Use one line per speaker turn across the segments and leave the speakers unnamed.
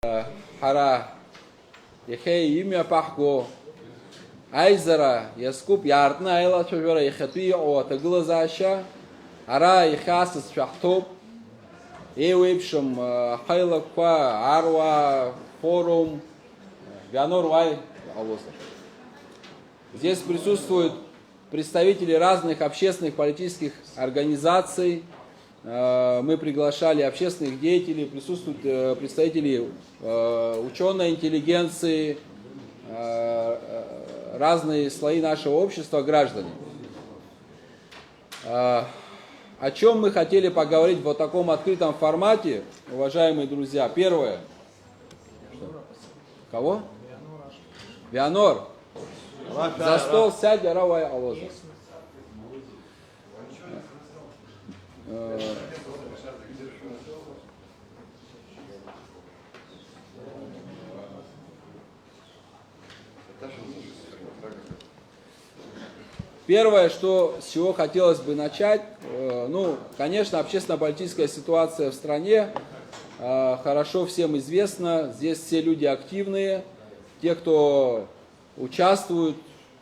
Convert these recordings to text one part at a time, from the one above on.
Hara Yehei Imya Pahgo Айзара Яскуп Яртна Айла Чужора Ехатуи о Таглазаша Ара Ехасас Шахтоп Эвипшем Хайла Ква Арва Форум Вянор Вай. Здесь присутствуют представители разных общественных политических организаций. Мы приглашали общественных деятелей, присутствуют представители ученой интеллигенции, разные слои нашего общества, граждане. О чем мы хотели поговорить в вот таком открытом формате, уважаемые друзья? Первое. Кого? Вианор. За стол сядь, Аравай Алоза. Первое, с чего хотелось бы начать, конечно, общественно-политическая ситуация в стране хорошо всем известна. Здесь все люди активные, те, кто участвуют,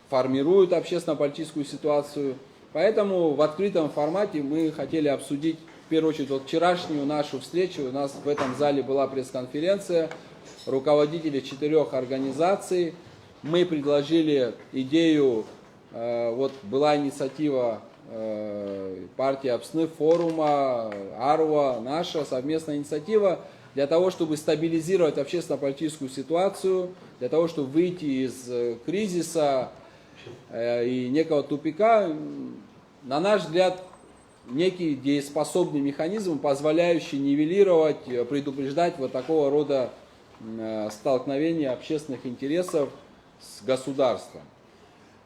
формируют общественно-политическую ситуацию. Поэтому в открытом формате мы хотели обсудить, в первую очередь, вчерашнюю нашу встречу. У нас в этом зале была пресс-конференция руководителей 4 организаций. Мы предложили идею, была инициатива партии Апсны, форума, Арва, наша совместная инициатива для того, чтобы стабилизировать общественно-политическую ситуацию, для того, чтобы выйти из кризиса и некого тупика. На наш взгляд, некий дееспособный механизм, позволяющий нивелировать, предупреждать вот такого рода столкновения общественных интересов с государством.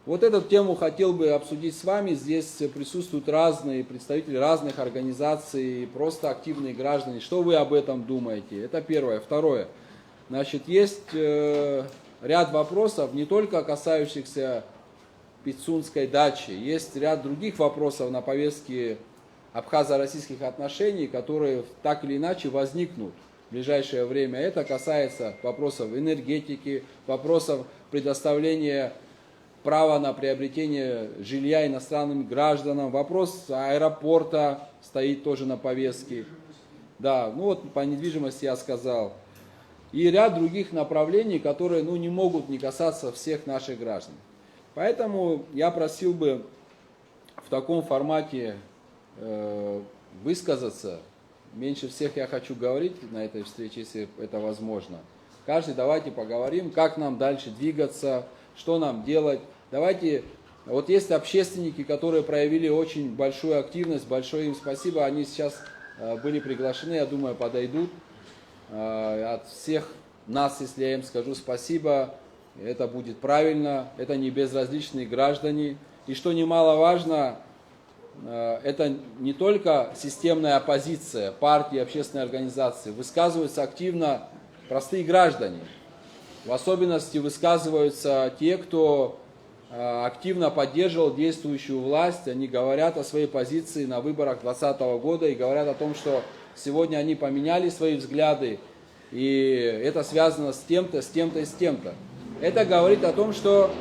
Вот эту тему хотел бы обсудить с вами. Здесь присутствуют разные представители разных организаций, просто активные граждане. Что вы об этом думаете? Это первое. Второе. Есть ряд вопросов, не только касающихся Пицунской дачи. Есть ряд других вопросов на повестке абхазо-российских отношений, которые так или иначе возникнут в ближайшее время. Это касается вопросов энергетики, вопросов предоставления права на приобретение жилья иностранным гражданам. Вопрос аэропорта стоит тоже на повестке. По недвижимости я сказал. И ряд других направлений, которые не могут не касаться всех наших граждан. Поэтому я просил бы в таком формате высказаться. Меньше всех я хочу говорить на этой встрече, если это возможно. Каждый давайте поговорим, как нам дальше двигаться, что нам делать. Есть общественники, которые проявили очень большую активность, большое им спасибо. Они сейчас были приглашены, я думаю, подойдут. От всех нас, если я им скажу спасибо, это будет правильно. Это не безразличные граждане. И что немаловажно, это не только системная оппозиция, партии, общественные организации. Высказываются активно простые граждане. В особенности высказываются те, кто активно поддерживал действующую власть. Они говорят о своей позиции на выборах 2020 года и говорят о том, что сегодня они поменяли свои взгляды, и это связано с тем-то, с тем-то и с тем-то. Это говорит о том, что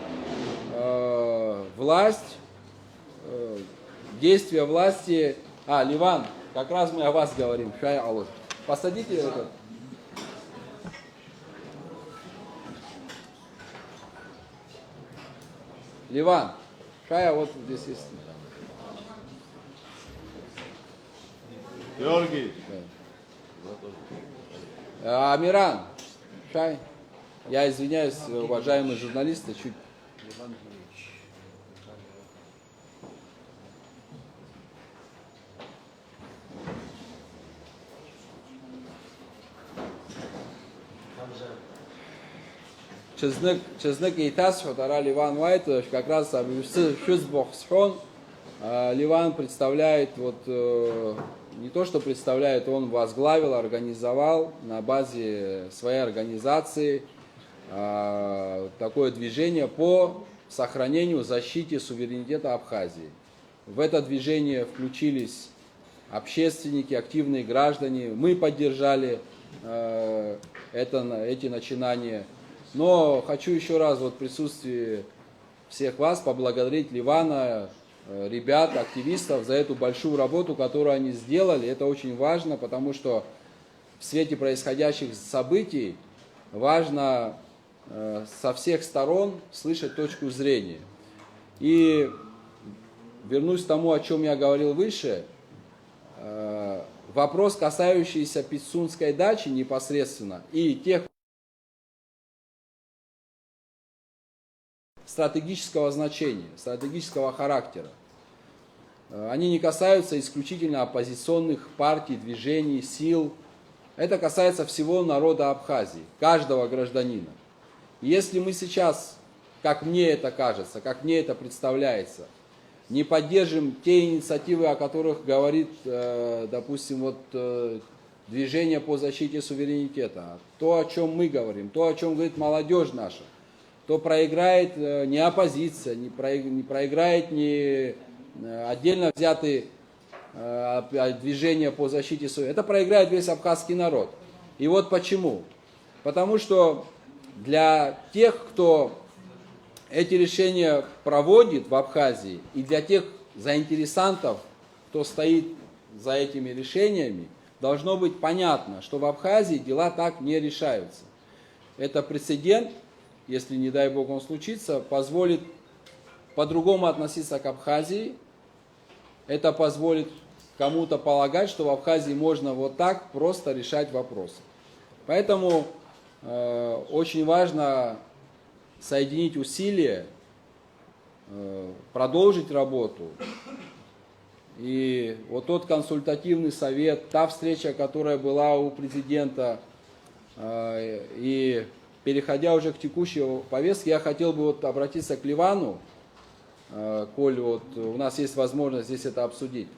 действия власти... Ливан, как раз мы о вас говорим. Посадите этот... Ливан, вот здесь есть.
Георгий.
Амиран, я извиняюсь, уважаемые журналисты, чуть... Чезнок и Тасхот, Ливан Уайт, как раз Ливан представляет, не то что представляет, он возглавил, организовал на базе своей организации такое движение по сохранению, защите суверенитета Абхазии. В это движение включились общественники, активные граждане. Мы поддержали эти начинания. Но хочу еще раз вот в присутствии всех вас поблагодарить Ливана, ребят, активистов за эту большую работу, которую они сделали. Это очень важно, потому что в свете происходящих событий важно со всех сторон слышать точку зрения. И вернусь к тому, о чем я говорил выше. Вопрос, касающийся Пицунской дачи непосредственно и тех стратегического значения, стратегического характера. Они не касаются исключительно оппозиционных партий, движений, сил. Это касается всего народа Абхазии, каждого гражданина. И если мы сейчас, как мне это кажется, как мне это представляется, не поддержим те инициативы, о которых говорит, допустим, вот движение по защите суверенитета, то, о чем мы говорим, то, о чем говорит молодежь наша, то проиграет не оппозиция, не проиграет не отдельно взятые движения по защите суверенитета. Это проиграет весь абхазский народ. И вот почему. Потому что для тех, кто эти решения проводит в Абхазии, и для тех заинтересантов, кто стоит за этими решениями, должно быть понятно, что в Абхазии дела так не решаются. Это прецедент, если, не дай бог, он случится, позволит по-другому относиться к Абхазии. Это позволит кому-то полагать, что в Абхазии можно вот так просто решать вопросы. Поэтому очень важно соединить усилия, продолжить работу. И вот тот консультативный совет, та встреча, которая была у президента, и переходя уже к текущей повестке, я хотел бы вот обратиться к Ливану, коль вот у нас есть возможность здесь это обсудить.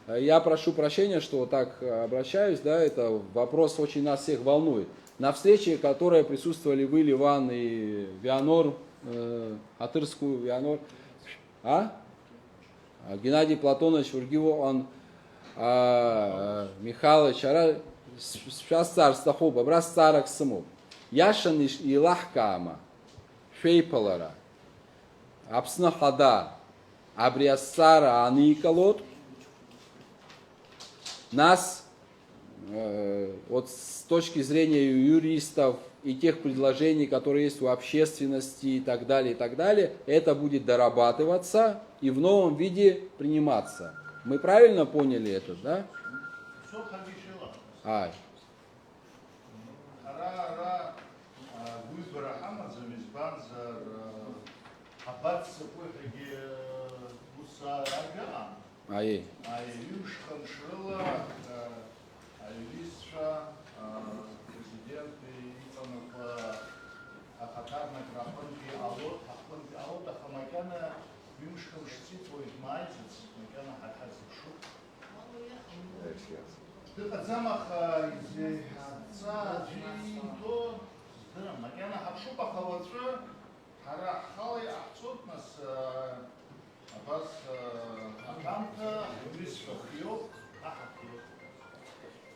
Я прошу прощения, что вот так обращаюсь, да, это вопрос очень нас всех волнует. На встрече, которой присутствовали вы, Ливан и Вианор, Атырскую Вианор, Геннадий Платонович Ургиво, он Михайлович, сейчас царство хоба, брас царок саму. Яшан и лахкама, фейпалара, абснахада, абриассара аникалот, нас, вот с точки зрения юристов и тех предложений, которые есть у общественности и так далее, это будет дорабатываться и в новом виде приниматься. Мы правильно поняли это, да?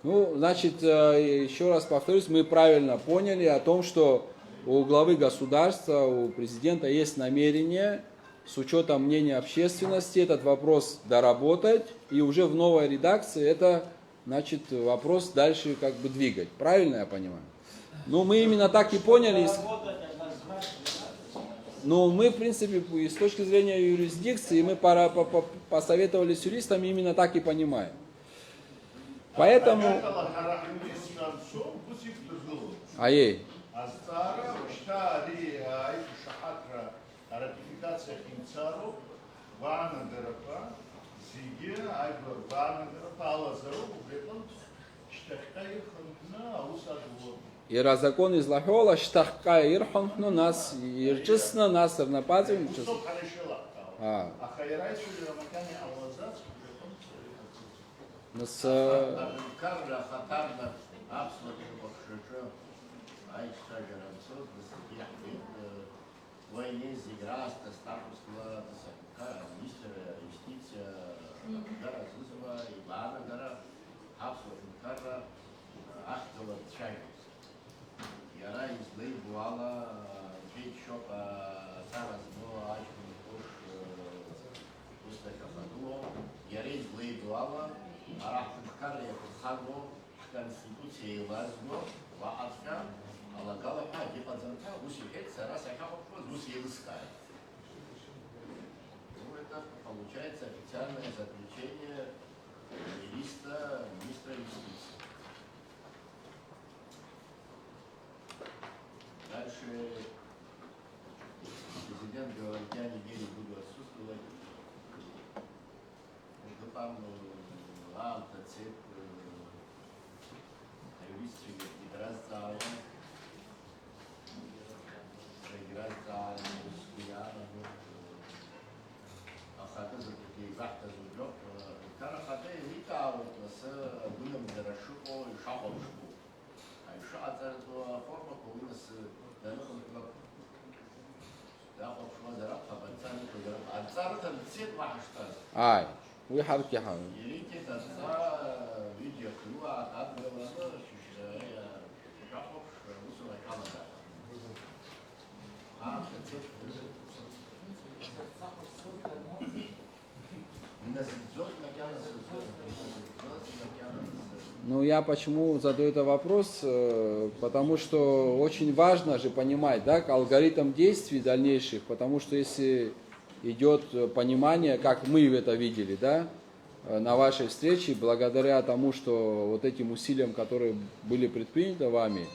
Ну, значит, еще раз повторюсь, мы правильно поняли о том, что у главы государства, у президента есть намерение с учетом мнения общественности этот вопрос доработать и уже в новой редакции это, значит, вопрос дальше как бы двигать. Правильно я понимаю? Ну, мы именно так и поняли. Ну, мы, в принципе, с точки зрения юрисдикции, мы посоветовались с юристами, именно так и понимаем. Поэтому... Ей. И раз закон из Лахола, штахка ирхан, но нас ирчестно, нас равнопатим.
Ахтова Чайкус. Яра излей буала жить шопа сара зно ачкун куш пустой кафадуо. Яра излей буала арахтухкар я кухаго конституции лазго ваатка алагала хаги пазанка усихет сара сахапа усилская. Ну это получается официальное заключение министра юстиции. Дальше президент говорит, я неделю буду отсутствовать. Между там антоцеп, юристы играть Ахата за такие захта зублёк. Карахата элита вот с будем зарашуко и шаховшку. А еще отзарто форма повинность данным да общего зарабка бацан кудра. Отзарто цвет вахштаз.
Ай, вы харки хам.
Елите таза видео клюа так было шушая шаховш усула камера. А цвет
Ну, я почему задаю этот вопрос? Потому что очень важно же понимать, да, алгоритм действий дальнейших, потому что если идет понимание, как мы это видели, да, на вашей встрече, благодаря тому, что вот этим усилиям, которые были предприняты вами,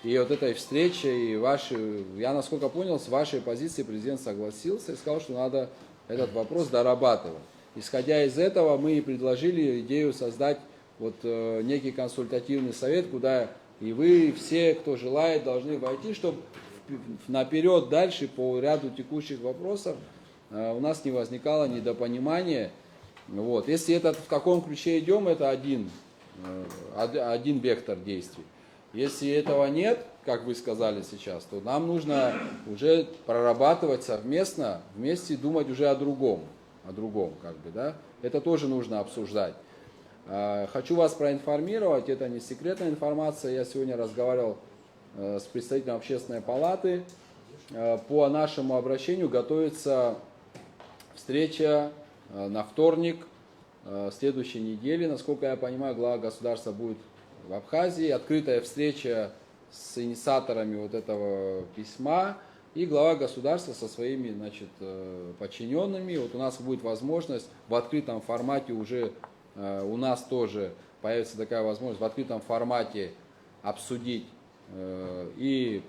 и вот этой встрече, и ваши, я насколько понял, с вашей позиции президент согласился и сказал, что надо этот вопрос дорабатывать. Исходя из этого, мы и предложили идею создать вот некий консультативный совет, куда и вы, и все, кто желает, должны войти, чтобы наперед дальше по ряду текущих вопросов у нас не возникало недопонимания. Вот. Если это в таком ключе идем, это один вектор действий. Если этого нет, как вы сказали сейчас, то нам нужно уже прорабатывать совместно, вместе думать уже о другом, как бы, да. Это тоже нужно обсуждать. Хочу вас проинформировать, это не секретная информация, я сегодня разговаривал с представителем общественной палаты. По нашему обращению готовится встреча на вторник следующей недели. Насколько я понимаю, глава государства будет в Абхазии. Открытая встреча с инициаторами вот этого письма. И глава государства со своими, значит, подчиненными. Вот у нас будет возможность в открытом формате уже, у нас тоже появится такая возможность в открытом формате обсудить и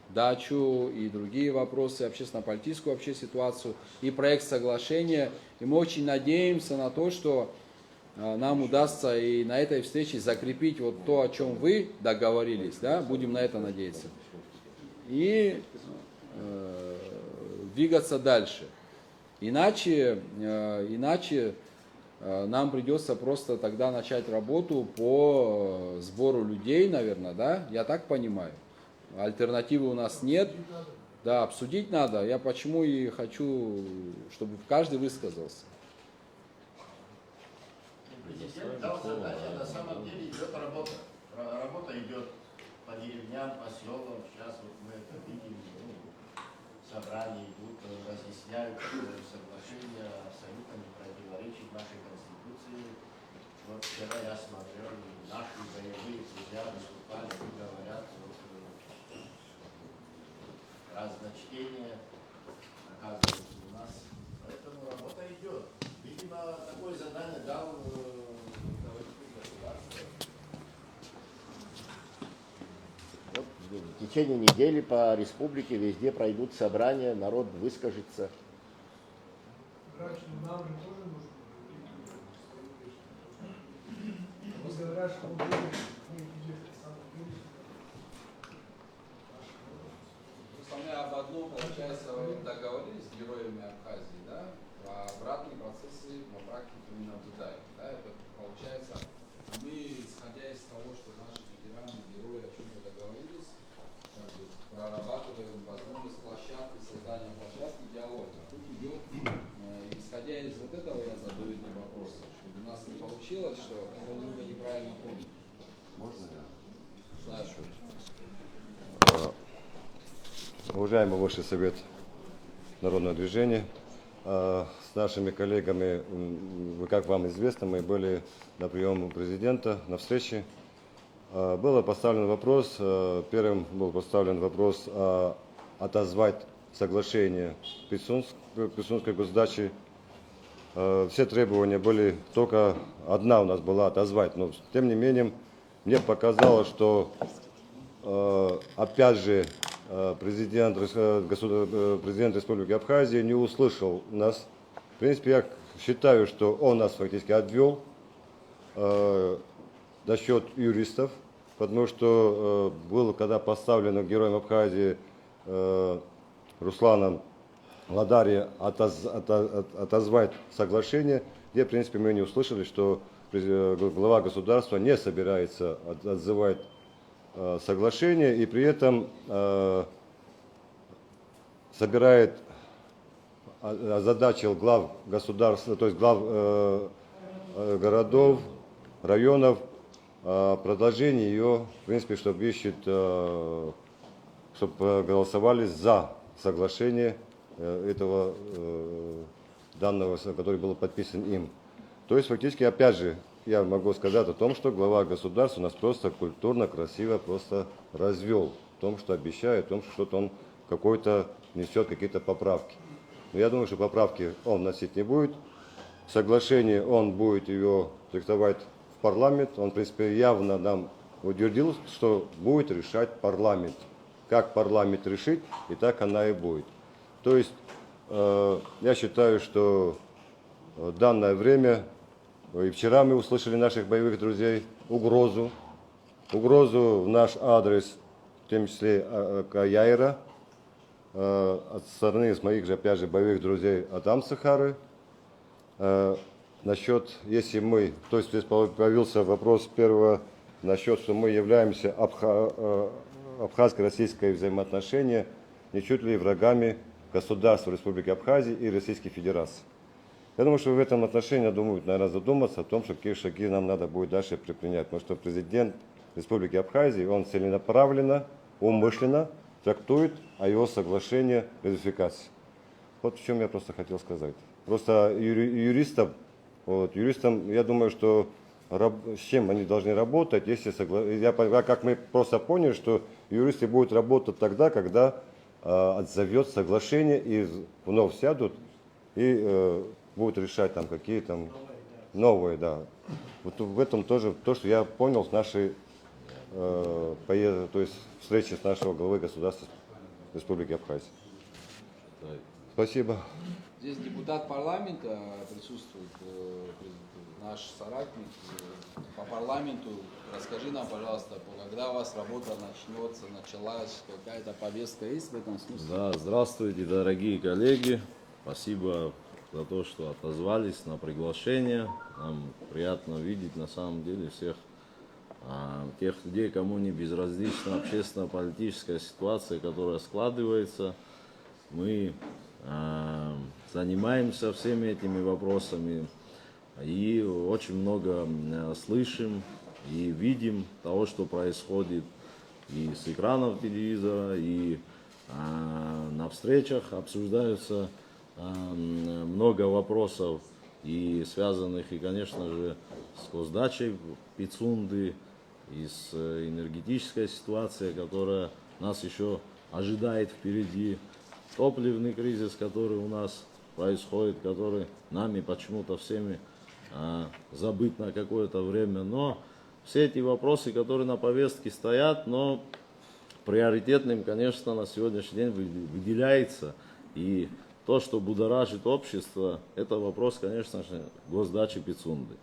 дачу, и другие вопросы, общественно-политическую вообще ситуацию, и проект соглашения. И мы очень надеемся на то, что нам удастся и на этой встрече закрепить вот то, о чем вы договорились, да, будем на это надеяться. И двигаться дальше. Иначе нам придется просто тогда начать работу по сбору людей, наверное, да? Я так понимаю. Альтернативы у нас нет. Да, обсудить надо. Я почему и хочу, чтобы каждый высказался.
Президент дал задание, на самом деле идет работа. Работа идет по деревням, по селам. Сейчас вот мы это видим, собрания идут, разъясняют, что соглашение абсолютно не противоречит нашей Конституции. Вот вчера я смотрел, наши боевые друзья выступали, говорят, вот, разночтение оказывается у нас. Поэтому работа идет. Видимо, такое задание дал руководитель государства. Вот в течение недели по республике везде пройдут собрания, народ выскажется.
Нам же тоже нужно. Говорят, что мы будем
Об одном, получается, вы договорились с героями Абхазии, да? А обратные процессы на практике не наблюдаем. Да? Это получается, мы, исходя из того, что наши ветераны, герои о чем-то договорились, как бы прорабатываем возможность площадки, создания площадки, диалога. Тут идет, исходя из вот этого, я задаю эти вопросы, чтобы у нас не получилось, что мы неправильно поняли.
Можно, да?
Уважаемый Высший Совет Народного Движения, с нашими коллегами, как вам известно, мы были на приеме у президента, на встрече. Был поставлен вопрос, первым был поставлен вопрос отозвать соглашение Пицунской госдачи. Все требования были, только одна у нас была отозвать, но тем не менее мне показалось, что опять же президент Республики Абхазия не услышал нас. В принципе, я считаю, что он нас фактически отвел насчет юристов, потому что было, когда поставлено героем Абхазии Русланом Ладари отозвать соглашение, где, в принципе, мы не услышали, что глава государства не собирается отзывать соглашение и при этом собирает, озадачил глав государства, то есть глав городов, районов, продолжение ее, в принципе, чтобы ищет, чтобы голосовали за соглашение этого данного, который был подписан им. То есть фактически, опять же, я могу сказать о том, что глава государства нас просто культурно, красиво просто развел. В том, что обещает, в том, что что-то он какой-то несет какие-то поправки. Но я думаю, что поправки он вносить не будет. Соглашение он будет ее диктовать в парламент. Он, в принципе, явно нам утвердил, что будет решать парламент. Как парламент решит, и так она и будет. То есть я считаю, что в данное время, и вчера мы услышали наших боевых друзей угрозу в наш адрес, в том числе Яира, от стороны моих же, опять же, боевых друзей Адам Сахары. Насчет, если мы, то есть здесь появился вопрос первого, насчет, что мы являемся абхазско-российское взаимоотношения, ничуть ли врагами государства Республики Абхазия и Российской Федерации. Я думаю, что в этом отношении думают, наверное, задуматься о том, что какие шаги нам надо будет дальше предпринять. Потому что президент Республики Абхазия, он целенаправленно, умышленно трактует о его соглашении ратификации. Вот в чем я просто хотел сказать. Просто юристам, я думаю, что с чем они должны работать, если как мы просто поняли, что юристы будут работать тогда, когда отзовет соглашение и вновь сядут и будут решать там какие там новые, да. Вот в этом тоже то, что я понял с нашей то есть встречи с нашего главы государства Республики Абхазия. Спасибо.
Здесь депутат парламента присутствует, наш соратник по парламенту. Расскажи нам, пожалуйста, когда у вас работа началась, какая-то повестка есть в этом смысле?
Да, здравствуйте, дорогие коллеги. Спасибо за то, что отозвались на приглашение. Нам приятно видеть на самом деле всех тех людей, кому не безразлична общественно-политическая ситуация, которая складывается. Мы занимаемся всеми этими вопросами и очень много слышим и видим того, что происходит и с экранов телевизора, и на встречах обсуждаются много вопросов, и связанных, и, конечно же, с госдачей Пицунды, и с энергетической ситуацией, которая нас еще ожидает впереди. Топливный кризис, который у нас происходит, который нами почему-то всеми забыт на какое-то время. Но все эти вопросы, которые на повестке стоят, но приоритетным, конечно, на сегодняшний день выделяется. И то, что будоражит общество, это вопрос, конечно же, госдачи Пицунды.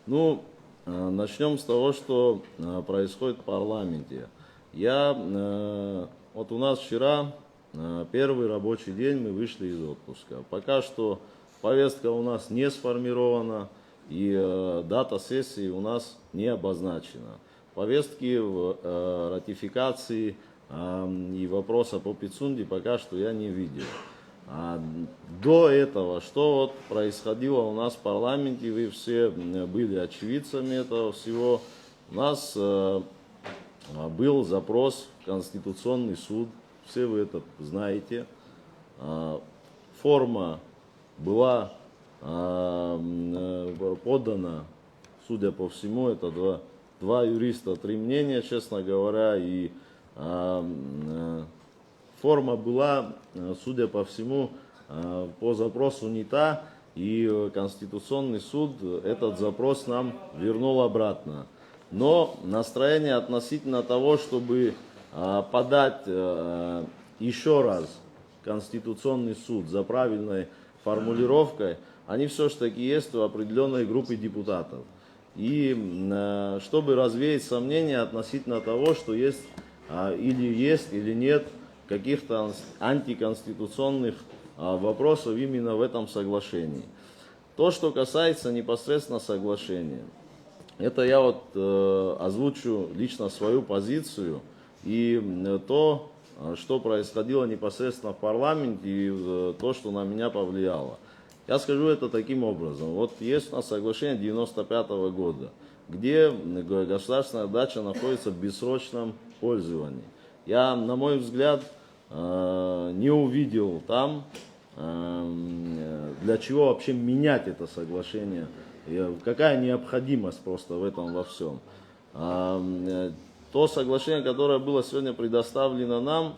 Ну, начнем с того, что происходит в парламенте. Вот у нас вчера первый рабочий день, мы вышли из отпуска. Пока что повестка у нас не сформирована и дата сессии у нас не обозначена. Повестки в ратификации и вопроса по Пицунде пока что я не видел. До этого, что вот происходило у нас в парламенте, вы все были очевидцами этого всего. У нас был запрос в Конституционный суд, все вы это знаете. Форма была подана, судя по всему, это два юриста, 3 мнения, честно говоря, и форма была, судя по всему, по запросу не та, и Конституционный суд этот запрос нам вернул обратно. Но настроение относительно того, чтобы подать еще раз Конституционный суд за правильной формулировкой, они все-таки есть у определенной группы депутатов. И чтобы развеять сомнения относительно того, что есть или нет каких-то антиконституционных вопросов именно в этом соглашении. То, что касается непосредственно соглашения, это я озвучу лично свою позицию и то, что происходило непосредственно в парламенте и то, что на меня повлияло. Я скажу это таким образом. Вот есть у нас соглашение 1995 года, где государственная дача находится в бессрочном пользовании. Я, на мой взгляд, не увидел там, для чего вообще менять это соглашение, какая необходимость просто в этом во всем. То соглашение, которое было сегодня предоставлено нам,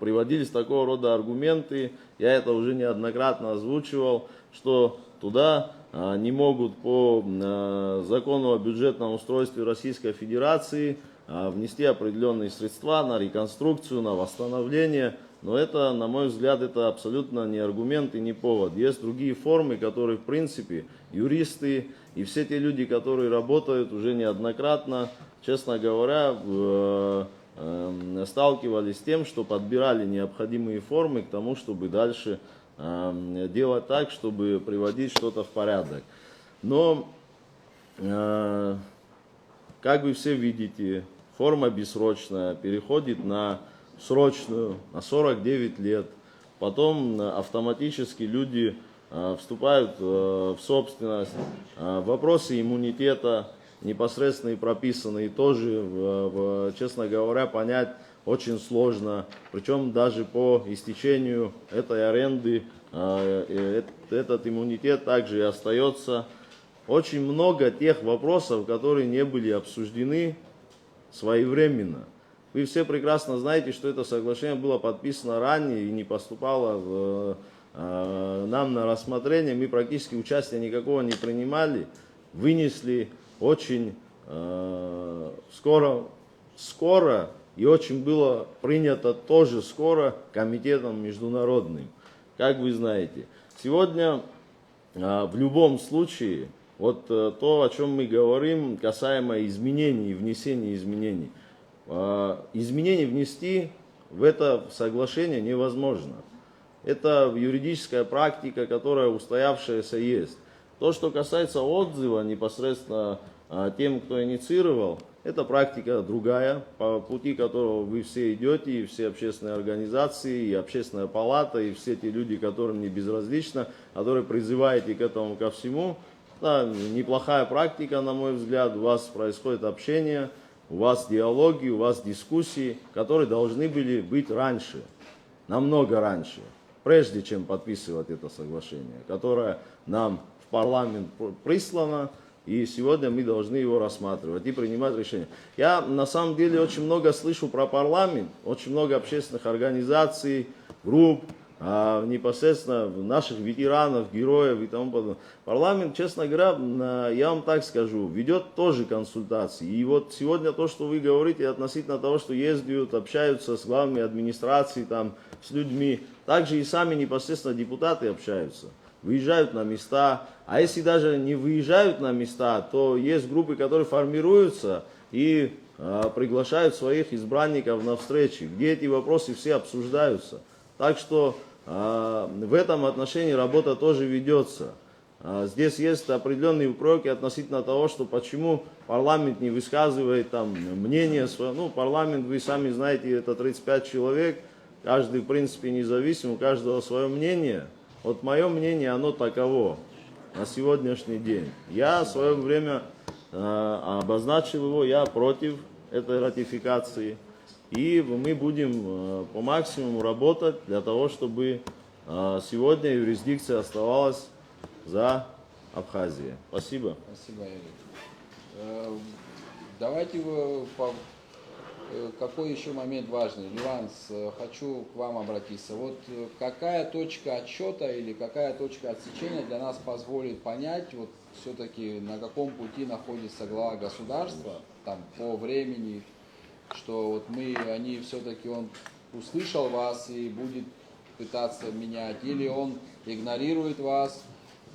приводились такого рода аргументы, я это уже неоднократно озвучивал, что туда не могут по закону о бюджетном устройстве Российской Федерации внести определенные средства на реконструкцию, на восстановление. Но это, на мой взгляд, это абсолютно не аргумент и не повод. Есть другие формы, которые, в принципе, юристы и все те люди, которые работают уже неоднократно, честно говоря, сталкивались с тем, что подбирали необходимые формы к тому, чтобы дальше делать так, чтобы приводить что-то в порядок. Но, как вы все видите, форма бессрочная переходит на срочную, на 49 лет. Потом автоматически люди вступают в собственность. Вопросы иммунитета непосредственно и прописанные тоже, честно говоря, понять очень сложно. Причем даже по истечению этой аренды этот иммунитет также и остается. Очень много тех вопросов, которые не были обсуждены своевременно. Вы все прекрасно знаете, что это соглашение было подписано ранее и не поступало нам на рассмотрение. Мы практически участия никакого не принимали. Вынесли очень скоро и очень было принято тоже скоро комитетом международным. Как вы знаете, сегодня в любом случае, вот то, о чем мы говорим, касаемо изменений, внесения изменений. Изменений внести в это соглашение невозможно. Это юридическая практика, которая устоявшаяся есть. То, что касается отзыва непосредственно тем, кто инициировал, это практика другая, по пути которого вы все идете, и все общественные организации, и общественная палата, и все те люди, которым не безразлично, которые призываете к этому ко всему. Да, неплохая практика, на мой взгляд, у вас происходит общение, у вас диалоги, у вас дискуссии, которые должны были быть раньше, намного раньше, прежде чем подписывать это соглашение, которое нам в парламент прислано, и сегодня мы должны его рассматривать и принимать решения. Я на самом деле очень много слышу про парламент, очень много общественных организаций, групп, непосредственно наших ветеранов, героев и тому подобное. Парламент, честно говоря, я вам так скажу, ведет тоже консультации. И вот сегодня то, что вы говорите относительно того, что ездят, общаются с главами администрации, там, с людьми, также и сами непосредственно депутаты общаются, выезжают на места. А если даже не выезжают на места, то есть группы, которые формируются и приглашают своих избранников на встречи, где эти вопросы все обсуждаются. Так что в этом отношении работа тоже ведется. Здесь есть определенные упреки относительно того, что почему парламент не высказывает там мнение свое. Ну, парламент, вы сами знаете, это 35 человек, каждый в принципе независим, у каждого свое мнение. Вот мое мнение, оно таково на сегодняшний день. Я в свое время обозначил его, я против этой ратификации. И мы будем по максимуму работать для того, чтобы сегодня юрисдикция оставалась за Абхазией. Спасибо.
Спасибо, Игорь. Давайте какой еще момент важный? Ливан, хочу к вам обратиться. Вот какая точка отсчета или какая точка отсечения для нас позволит понять, вот все-таки на каком пути находится глава государства, там, по времени, что вот они все-таки, он услышал вас и будет пытаться менять, или он игнорирует вас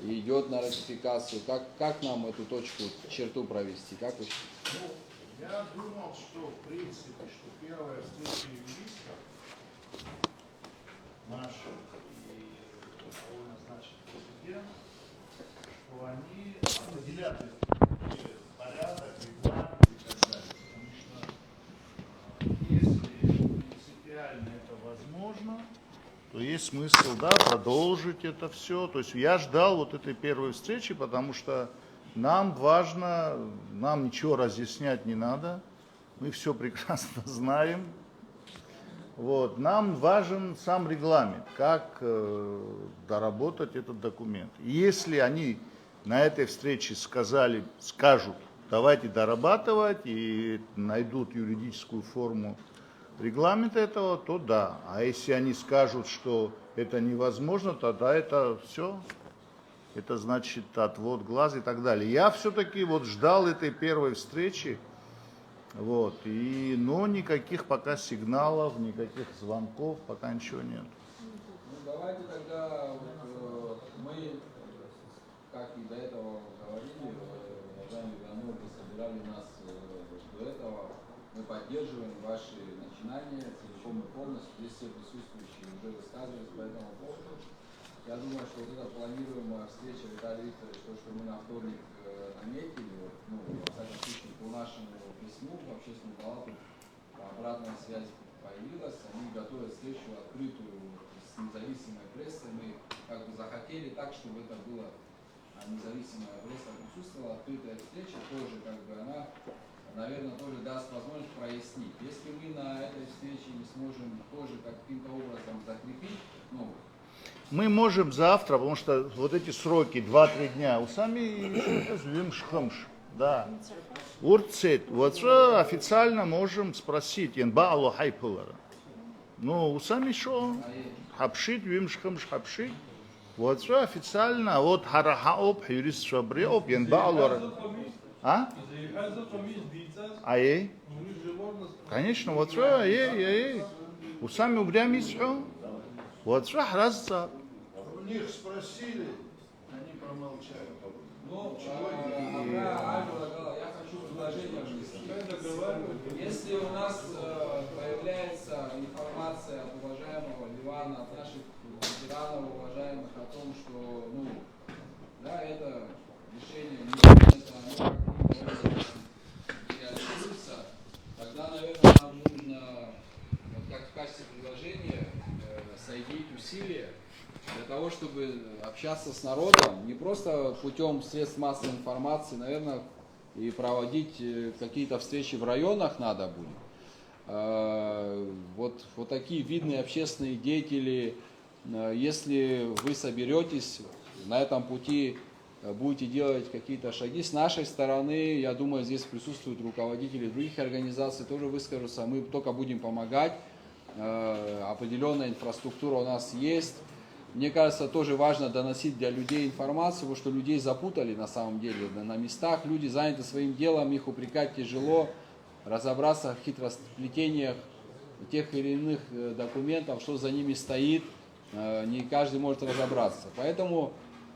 и идет на ратификацию. Как нам эту черту провести? Как вы считаете?
Я думал, что в принципе, что первая встреча юристов наших и кого назначит президент, что они определят порядок, регламент и так далее. Потому что если принципиально это возможно, то есть смысл, да, продолжить это все. То есть я ждал вот этой первой встречи, потому что нам важно, нам ничего разъяснять не надо, мы все прекрасно знаем. Вот. Нам важен сам регламент, как доработать этот документ. Если они на этой встрече скажут, давайте дорабатывать и найдут юридическую форму регламента этого, то да. А если они скажут, что это невозможно, тогда это все. Это значит отвод глаз и так далее. Я все-таки вот ждал этой первой встречи, вот, но никаких пока сигналов, никаких звонков, пока ничего нет.
Ну, давайте тогда мы, как и до этого говорили, уважаемые Ивановы, собирали нас до этого, мы поддерживаем ваши начинания целиком и полностью. Здесь все присутствующие уже высказывались по этому поводу. Я думаю, что вот эта планируемая встреча, Виталий Викторович, то, что мы на вторник наметили, во всяком случае, по нашему письму в общественную палату, обратная связь появилась, они готовят встречу открытую с независимой прессой. Мы как бы захотели так, чтобы это было, независимая пресса присутствовала, открытая встреча тоже, как бы она, наверное, тоже даст возможность прояснить. Если мы на этой встрече не сможем тоже каким-то образом закрепить,
Мы можем завтра, потому что вот эти сроки 2-3 дня, у сами да. Урцет, вот что официально можем спросить, янбаалу хайпулара. Ну, у сами что? Хапшит, вимшхамш хапшит. Вот что официально, вот харахаоп, юрист шабриоп, янбаалу. А? Ей? Конечно, вот что, ей. У сами угрям исху. Вот что разца. У них спросили, они промолчали.
Я хочу предложение внести. Если у нас появляется информация от уважаемого Ливана, от наших ветеранов уважаемых о том, что это решение не реализуется, тогда, наверное, нам нужно, как в качестве предложения, соединить усилия для того, чтобы общаться с народом, не просто путем средств массовой информации, наверное, и проводить какие-то встречи в районах надо будет. Вот такие видные общественные деятели, если вы соберетесь на этом пути, будете делать какие-то шаги с нашей стороны, я думаю, здесь присутствуют руководители других организаций, тоже выскажутся, мы только будем помогать. Определенная инфраструктура у нас есть. Мне кажется, тоже важно доносить для людей информацию, потому что людей запутали на самом деле на местах. Люди заняты своим делом, их упрекать тяжело, разобраться в хитросплетениях тех или иных документов, что за ними стоит, не каждый может разобраться. Поэтому,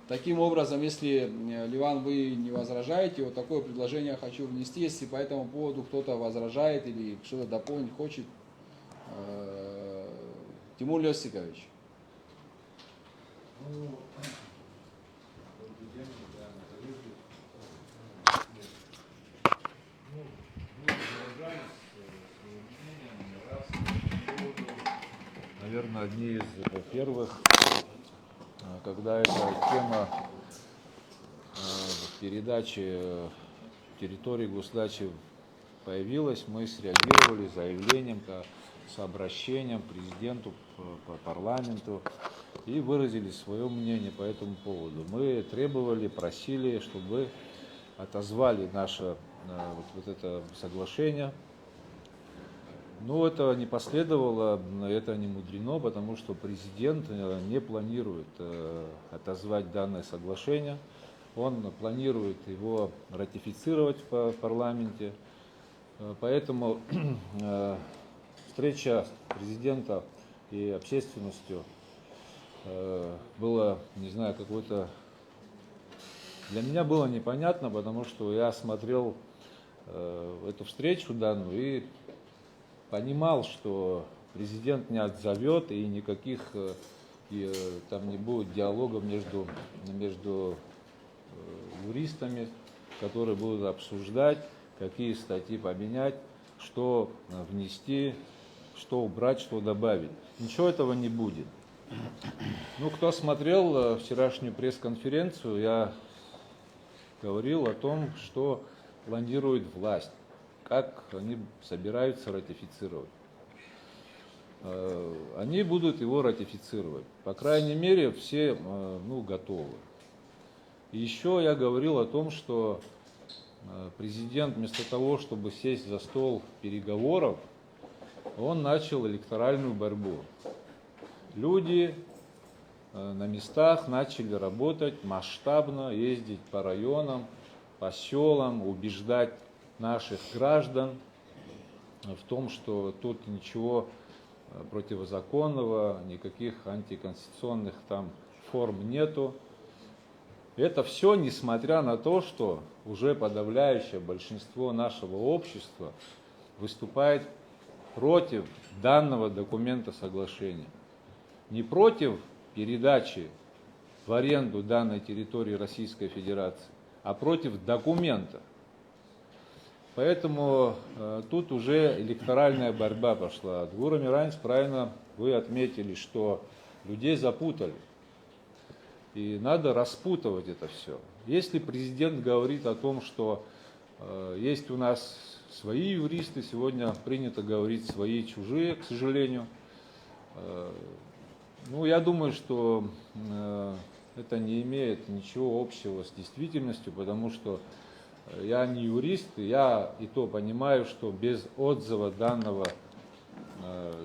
таким образом, если, Ливан, вы не возражаете, вот такое предложение я хочу внести. Если по этому поводу кто-то возражает или что-то дополнить хочет, Тимур Лёсикович.
Наверное, одни из первых, когда эта тема передачи территории государства появилась, мы среагировали заявлением, с обращением к президенту, по парламенту и выразили свое мнение по этому поводу. Мы требовали, просили, чтобы отозвали наше вот это соглашение. Но это не последовало, это не мудрено, потому что президент не планирует отозвать данное соглашение. Он планирует его ратифицировать в парламенте. Поэтому встреча президента и общественностью была, не знаю, какой-то... Для меня было непонятно, потому что я смотрел эту встречу данную и понимал, что президент не отзовет и никаких там не будет диалогов между юристами, которые будут обсуждать, какие статьи поменять, что внести, что убрать, что добавить. Ничего этого не будет. Ну, кто смотрел вчерашнюю пресс-конференцию, я говорил о том, что планирует власть, как они собираются ратифицировать. Они будут его ратифицировать. По крайней мере, все готовы. И еще я говорил о том, что президент вместо того, чтобы сесть за стол переговоров, он начал электоральную борьбу. Люди на местах начали работать масштабно, ездить по районам, по селам, убеждать наших граждан в том, что тут ничего противозаконного, никаких антиконституционных там форм нету. Это все несмотря на то, что уже подавляющее большинство нашего общества выступает против данного документа соглашения. Не против передачи в аренду данной территории Российской Федерации, а против документа. Поэтому тут уже электоральная борьба пошла. Дгура Миранец, правильно вы отметили, что людей запутали. И надо распутывать это все. Если президент говорит о том, что есть у нас свои юристы, сегодня принято говорить свои чужие, к сожалению, я думаю, что это не имеет ничего общего с действительностью, потому что я не юрист, и я и то понимаю, что без отзыва данного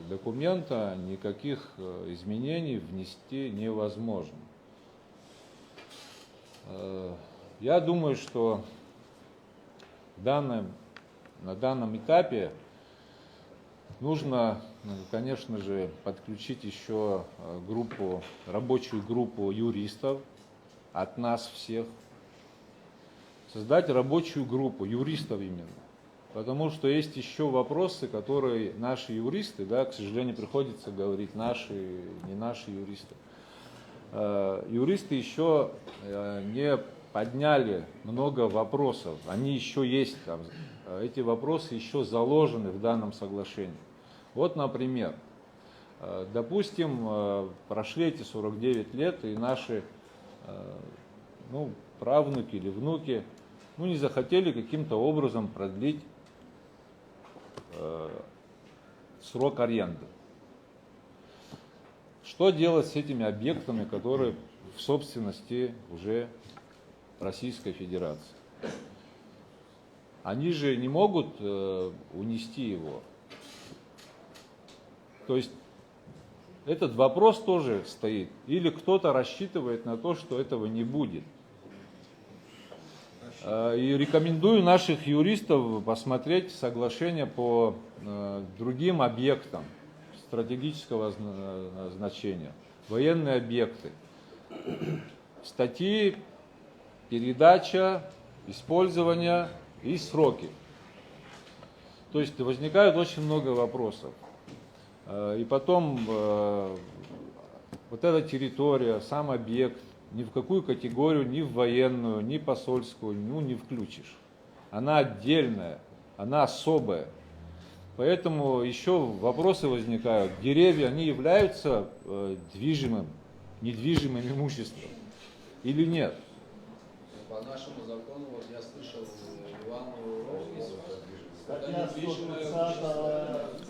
документа никаких изменений внести невозможно. Я думаю, что на данном этапе нужно, конечно же, подключить еще рабочую группу юристов от нас всех, создать рабочую группу юристов именно. Потому что есть еще вопросы, которые наши юристы, к сожалению, приходится говорить наши, не наши юристы. Юристы еще не подняли много вопросов, они еще есть там, эти вопросы еще заложены в данном соглашении. Вот, например, допустим, прошли эти 49 лет, и наши правнуки или внуки не захотели каким-то образом продлить срок аренды. Что делать с этими объектами, которые в собственности уже Российской Федерации? Они же не могут унести его. То есть этот вопрос тоже стоит. Или кто-то рассчитывает на то, что этого не будет. И рекомендую наших юристов посмотреть соглашение по другим объектам стратегического значения. Военные объекты. Статьи, передача, использование и сроки. То есть возникает очень много вопросов. И потом вот эта территория, сам объект, ни в какую категорию, ни в военную, ни посольскую, не включишь. Она отдельная, она особая. Поэтому еще вопросы возникают. Деревья, они являются недвижимым имуществом или нет?
По нашему закону, вот я слышал Ивану Ровнису,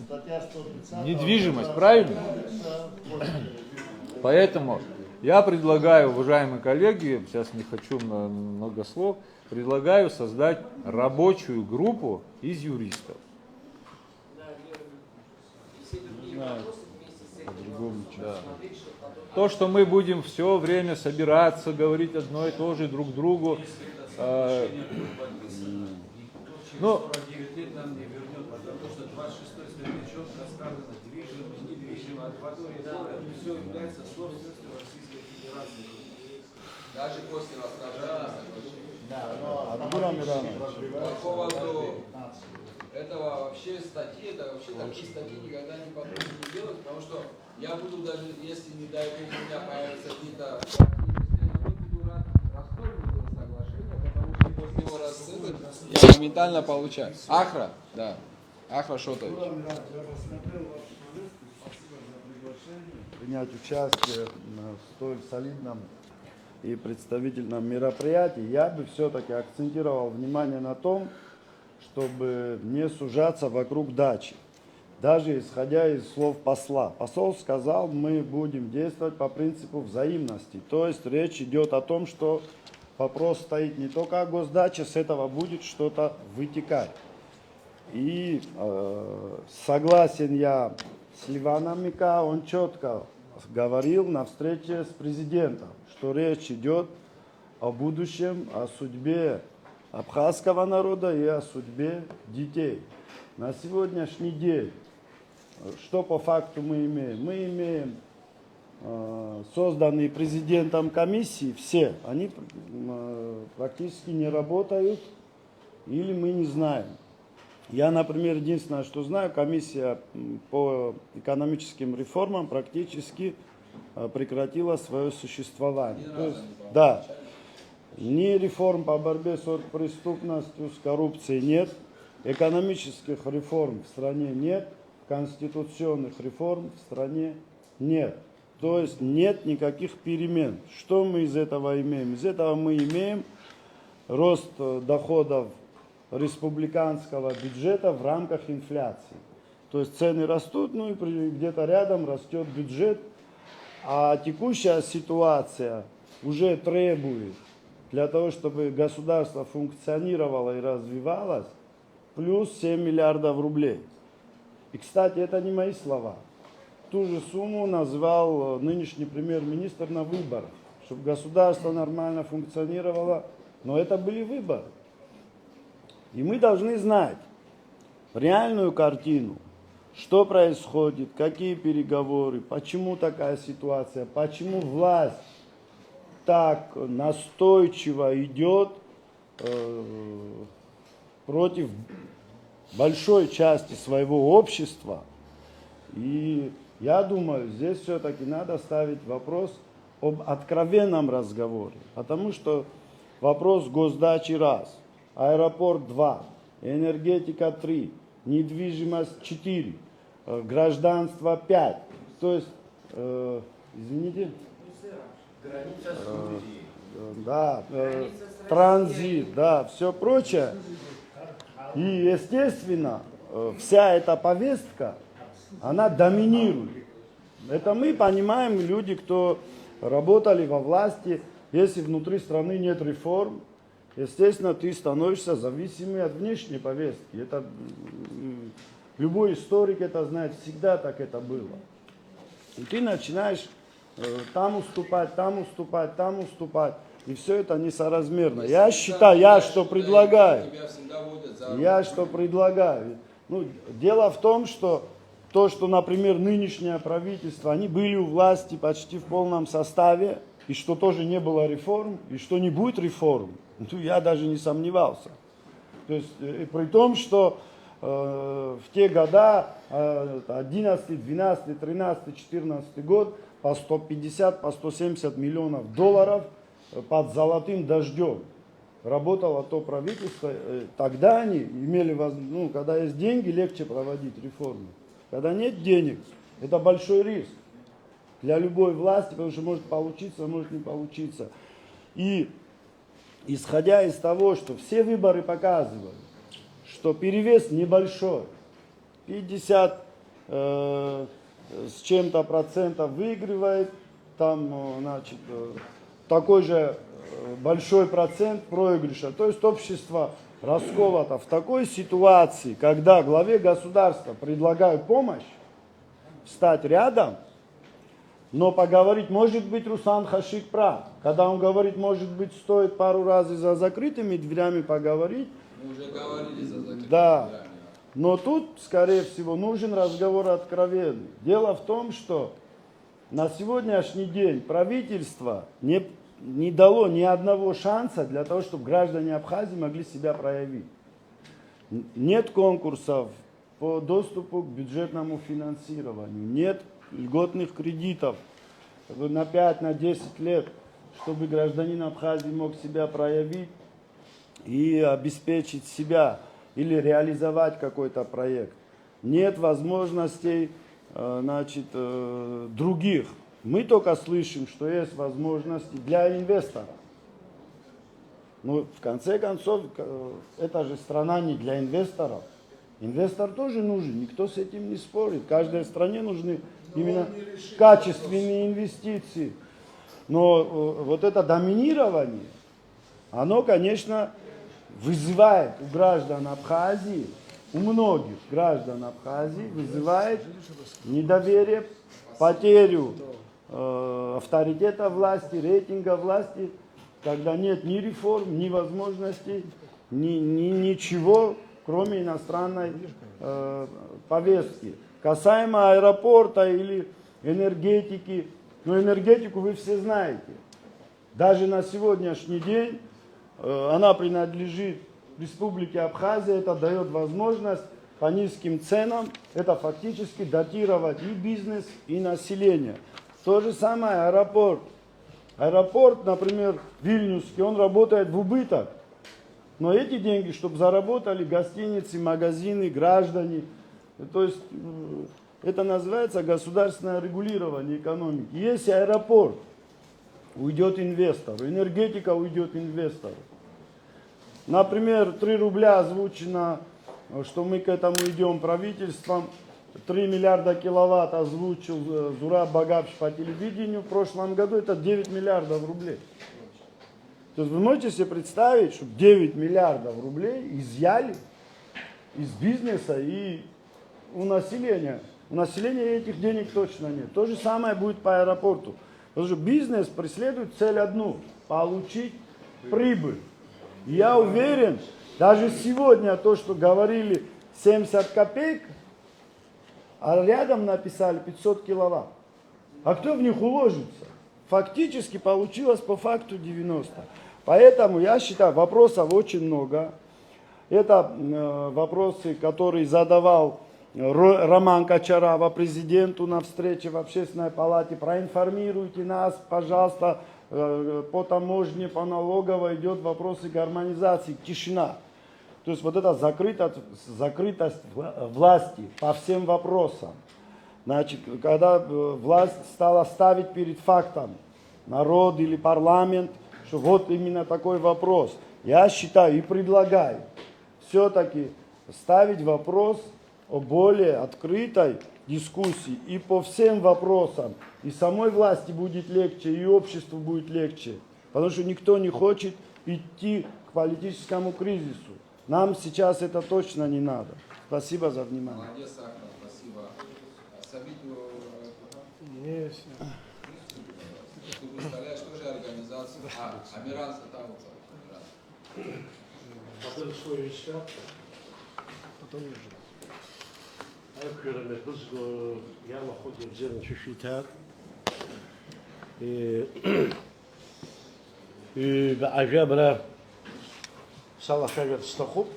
Статья 130,
Недвижимость, правильно? Поэтому я предлагаю, уважаемые коллеги, сейчас не хочу много слов, предлагаю создать рабочую группу из юристов. Да. То, что мы будем все время собираться, говорить одно и то же друг другу. Ну,
9 лет нам не вернет, потому что 26-й статье четко сказано, движимое, недвижимое, акватория, все является собственностью Российской Федерации.
Даже после расторжения
Артур
по поводу этого вообще статьи, это вообще такие статьи никогда не подумать не делать, потому что я буду даже, если не дай бог у меня появятся какие-то буду рад расторгнуть это соглашение, потому что после его рассылки я моментально получаю. Ахра, да. Ахра Шотович.
Принять участие в столь солидном и представительном мероприятии, я бы все-таки акцентировал внимание на том, чтобы не сужаться вокруг дачи. Даже исходя из слов посла. Посол сказал, мы будем действовать по принципу взаимности. То есть речь идет о том, что вопрос стоит не только о госдаче, с этого будет что-то вытекать. И согласен я с Ливаном Мика, он четко говорил на встрече с президентом, что речь идет о будущем, о судьбе абхазского народа и о судьбе детей. На сегодняшний день, что по факту мы имеем? Мы имеем созданные президентом комиссии, все, они практически не работают или мы не знаем. Я, например, единственное, что знаю, комиссия по экономическим реформам практически прекратила свое существование. То есть, да, ни реформ по борьбе с оргпреступностью, с коррупцией нет, экономических реформ в стране нет, конституционных реформ в стране нет. То есть нет никаких перемен. Что мы из этого имеем? Из этого мы имеем рост доходов республиканского бюджета в рамках инфляции. То есть цены растут, ну и где-то рядом растет бюджет, а текущая ситуация уже требует для того, чтобы государство функционировало и развивалось, плюс 7 миллиардов рублей. И, кстати, это не мои слова. Ту же сумму назвал нынешний премьер-министр на выборах, чтобы государство нормально функционировало, но это были выборы. И мы должны знать реальную картину, что происходит, какие переговоры, почему такая ситуация, почему власть так настойчиво идет против большой части своего общества. И я думаю, здесь все-таки надо ставить вопрос об откровенном разговоре, потому что вопрос госдачи раз, аэропорт 2, энергетика 3, недвижимость 4, гражданство 5. То есть, извините, да, транзит, да, все прочее. И, естественно, вся эта повестка, она доминирует. Это мы понимаем, люди, кто работали во власти, если внутри страны нет реформ, естественно, ты становишься зависимым от внешней повестки. Это, любой историк это знает, всегда так это было. И ты начинаешь там уступать, там уступать, там уступать. И все это несоразмерно. Я считаю, я что предлагаю. Ну, дело в том, что то, что, например, нынешнее правительство, они были у власти почти в полном составе, и что тоже не было реформ, и что не будет реформ, ну, я даже не сомневался. То есть, и при том, что в те года, 11, 12, 13, 14 год, по 150, по 170 миллионов долларов под золотым дождем работало то правительство. Тогда они имели возможность, ну, когда есть деньги, легче проводить реформы. Когда нет денег, это большой риск для любой власти, потому что может получиться, может не получиться. И исходя из того, что все выборы показывают, что перевес небольшой. 50 с чем-то процентов выигрывает, там, значит, такой же большой процент проигрыша. То есть общество расколото в такой ситуации, когда главе государства предлагают помощь, встать рядом, но поговорить, может быть, Руслан Хашик прав. Когда он говорит, может быть, стоит пару раз и за закрытыми дверями поговорить.
Мы уже говорили за закрытыми
Да.
дверями.
Но тут, скорее всего, нужен разговор откровенный. Дело в том, что на сегодняшний день правительство не дало ни одного шанса для того, чтобы граждане Абхазии могли себя проявить. Нет конкурсов по доступу к бюджетному финансированию, нет льготных кредитов на 5-10 лет, чтобы гражданин Абхазии мог себя проявить и обеспечить себя или реализовать какой-то проект. Нет возможностей, значит, других. Мы только слышим, что есть возможности для инвесторов. Но в конце концов, это же страна не для инвесторов. Инвестор тоже нужен, никто с этим не спорит. Каждой стране нужны именно качественные инвестиции. Но вот это доминирование, оно, конечно, вызывает у граждан Абхазии, у многих граждан Абхазии, вызывает недоверие, потерю авторитета власти, рейтинга власти, когда нет ни реформ, ни возможностей, ничего, кроме иностранной повестки. Касаемо аэропорта или энергетики, но энергетику вы все знаете. Даже на сегодняшний день она принадлежит Республике Абхазия, это дает возможность по низким ценам, это фактически датировать и бизнес, и население. То же самое аэропорт. Аэропорт, например, Вильнюсский, он работает в убыток. Но эти деньги, чтобы заработали гостиницы, магазины, граждане, то есть это называется государственное регулирование экономики. Если аэропорт, уйдет инвестор, энергетика уйдет инвестору. Например, 3 рубля озвучено, что мы к этому идем правительством. 3 миллиарда киловатт озвучил Зураб Багапш по телевидению. В прошлом году это 9 миллиардов рублей. То есть вы можете себе представить, что 9 миллиардов рублей изъяли из бизнеса и у населения. У населения этих денег точно нет. То же самое будет по аэропорту. Потому что бизнес преследует цель одну – получить прибыль. И я уверен, даже сегодня то, что говорили 70 копеек, а рядом написали 500 киловатт. А кто в них уложится? Фактически получилось по факту 90. Поэтому я считаю, вопросов очень много. Это вопросы, которые задавал Роман Качарава президенту на встрече в Общественной палате. Проинформируйте нас, пожалуйста, по таможне, по налоговой идет вопросы гармонизации. Тишина. То есть вот эта закрытость власти по всем вопросам. Значит, когда власть стала ставить перед фактом народ или парламент, что вот именно такой вопрос, я считаю и предлагаю все-таки ставить вопрос о более открытой дискуссии и по всем вопросам. И самой власти будет легче, и обществу будет легче. Потому что никто не хочет идти к политическому кризису. Нам сейчас это точно не надо. Спасибо за внимание.
Молодец, Ахмад, спасибо. Сабиту, ты представляешь тоже организацию? Амиран Сатамов.
Я находим зелень чуть-чуть. И بعجبنا صار شجرة استخوب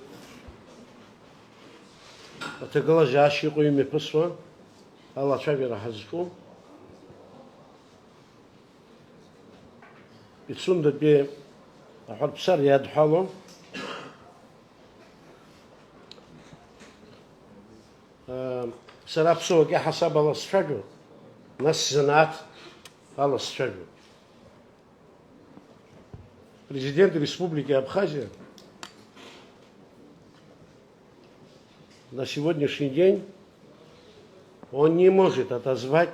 وتقول جاشي قيمة بسوة الله شجرة حزكم بتسند بيه أحط بسر يد حالهم سراب سوق حسب الله شجرة ناس زنات الله شجرة Президент Республики Абхазия на сегодняшний день он не может отозвать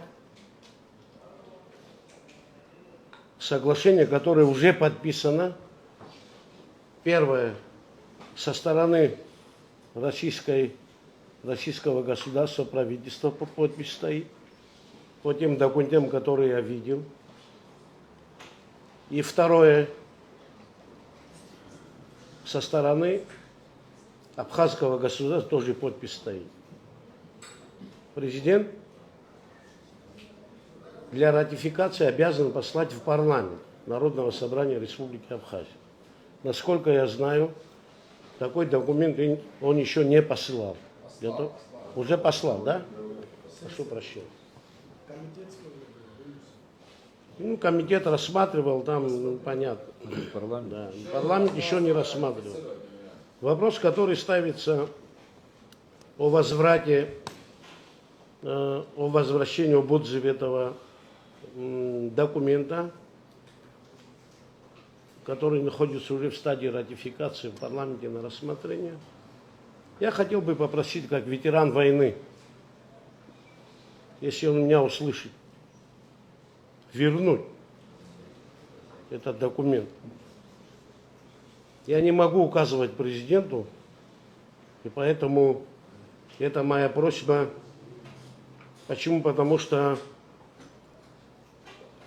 соглашение, которое уже подписано. Первое, со стороны российского государства, правительства подпись стоит, по тем документам, которые я видел. И второе, со стороны абхазского государства тоже подпись стоит. Президент для ратификации обязан послать в парламент Народного собрания Республики Абхазия. Насколько я знаю, такой документ он еще не посылал. Уже послал, да? Прошу прощения. Ну, комитет рассматривал, там, ну, понятно.
Парламент.
Да. Парламент еще не рассматривал. Вопрос, который ставится о возвращении об отзыве этого документа, который находится уже в стадии ратификации в парламенте на рассмотрение. Я хотел бы попросить, как ветеран войны, если он меня услышит, вернуть этот документ. Я не могу указывать президенту, и поэтому это моя просьба. Почему? Потому что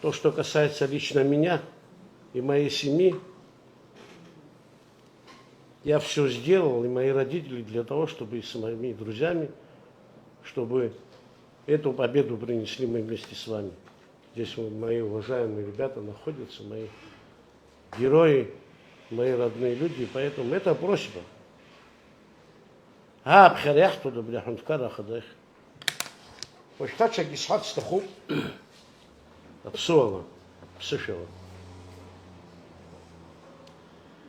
то, что касается лично меня и моей семьи, я все сделал, и мои родители, для того, чтобы с моими друзьями, чтобы эту победу принесли мы вместе с вами. Здесь мои уважаемые ребята находятся, мои герои, мои родные люди, поэтому это просьба. Бхарях туда, бля, хунткара хадах. Почтача гисхат стаху, псуала, псушева.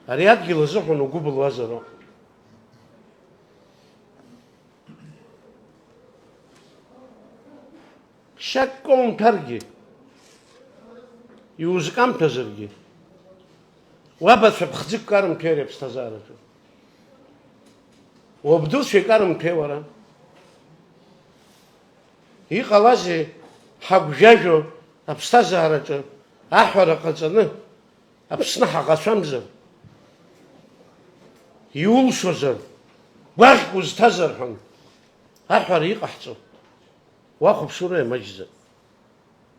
Ариад гилазох он угубил лазаро. Шаккон тарги. И узкам тазерги. Уабат шабхзик карм переп стазарatu. Уабдул шекарм певара. И халази хабжажо абстазарatu. Ахвара кацаны. Абснаха касамзар. Юлшозар. Вахгуз тазархан. Ахвара иқахцу. Вахуб суре маджза.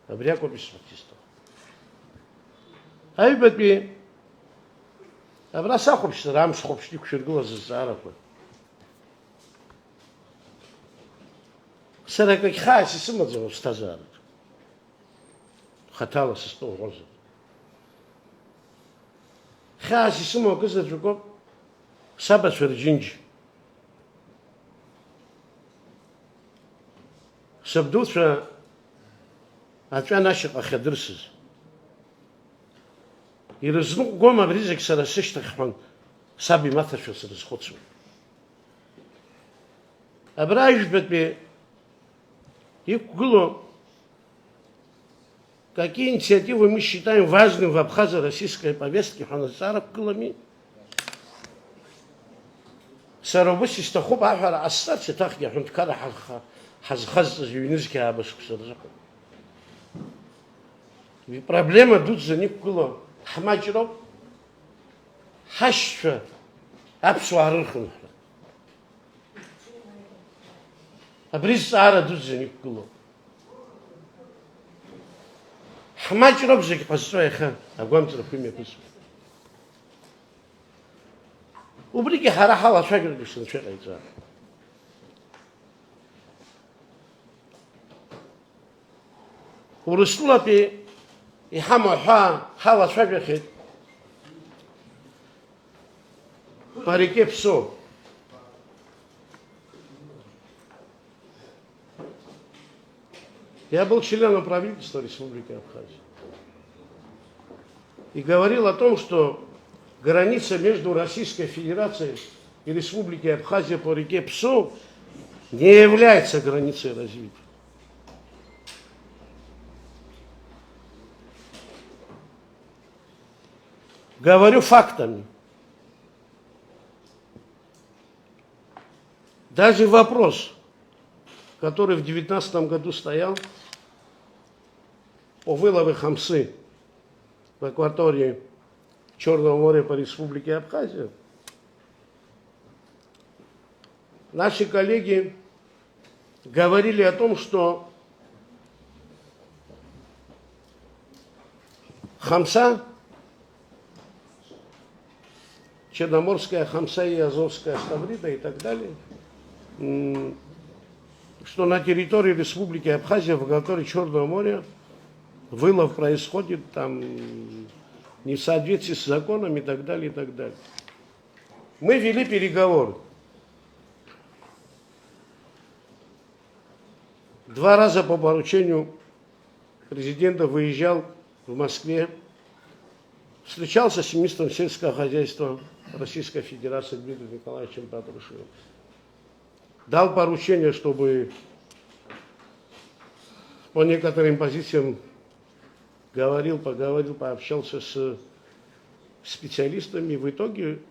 Абряко бисматиста. Айбатби абрасахубшта рамсхубшти кширгулазазараху. Саракак хаси сымадзава стазарат. Хатала сыстол гоза. Хаси сымо кызаджуко саба сверджинджи. Сабдуша ача наши ахадрсыз. И разнук гома бризик сарасыштахман саби маташвился расходцу. Абраижбетби и кугло, какие инициативы мы считаем важным в абхазо-российской повестке ханасараб кулами. Саробуси стахуб ахара астарцы так я хунткара хазхаз юнизки абашкусарзаку. Проблема тут за них куло. Хамаджроб хашва абсуарырхын. Абриз ара дузени куло. Хамаджроб зеки пасуэха агвамтра пиме пису. Убрики харахала шагиргишн чекайца. Урыслапи и хамаха хала шагахит по реке Псо. Я был членом правительства Республики Абхазия и говорил о том, что граница между Российской Федерацией и Республикой Абхазия по реке Псо не является границей развития. Говорю фактами. Даже вопрос, который в 2019 году стоял, о вылове хамсы в акватории Черного моря по республике Абхазия, наши коллеги говорили о том, что хамса, черноморская хамса и азовская ставрида и так далее, что на территории республики Абхазия в акватории Черного моря вылов происходит там не в соответствии с законом и так далее, и так далее. Мы вели переговоры. 2 раза по поручению президента выезжал в Москве, встречался с министром сельского хозяйства Российской Федерации Дмитрием Николаевичем Патрушевым. Дал поручение, чтобы по некоторым позициям поговорил, пообщался с специалистами. В итоге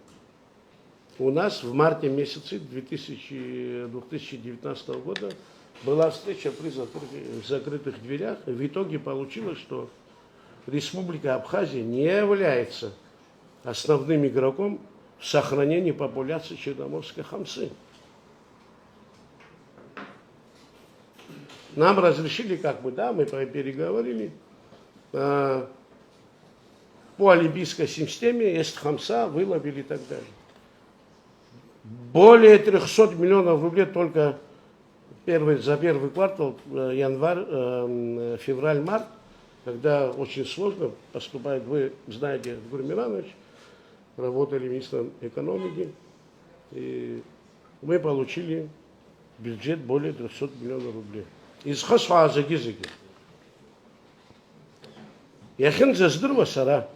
у нас в марте месяце 2019 года была встреча при закрытых дверях. В итоге получилось, что Республика Абхазия не является основным игроком в сохранении популяции черноморской хамсы. Нам разрешили, мы переговорили, по олимпийской системе есть хамса, выловили и так далее. Более 300 миллионов рублей только за первый квартал, январь, февраль, март, когда очень сложно поступает, вы знаете, Гурий Миранович, работали министром экономики, и мы получили бюджет более 300 миллионов рублей. Из хасфаза гизыки. Яхин заздырва сара.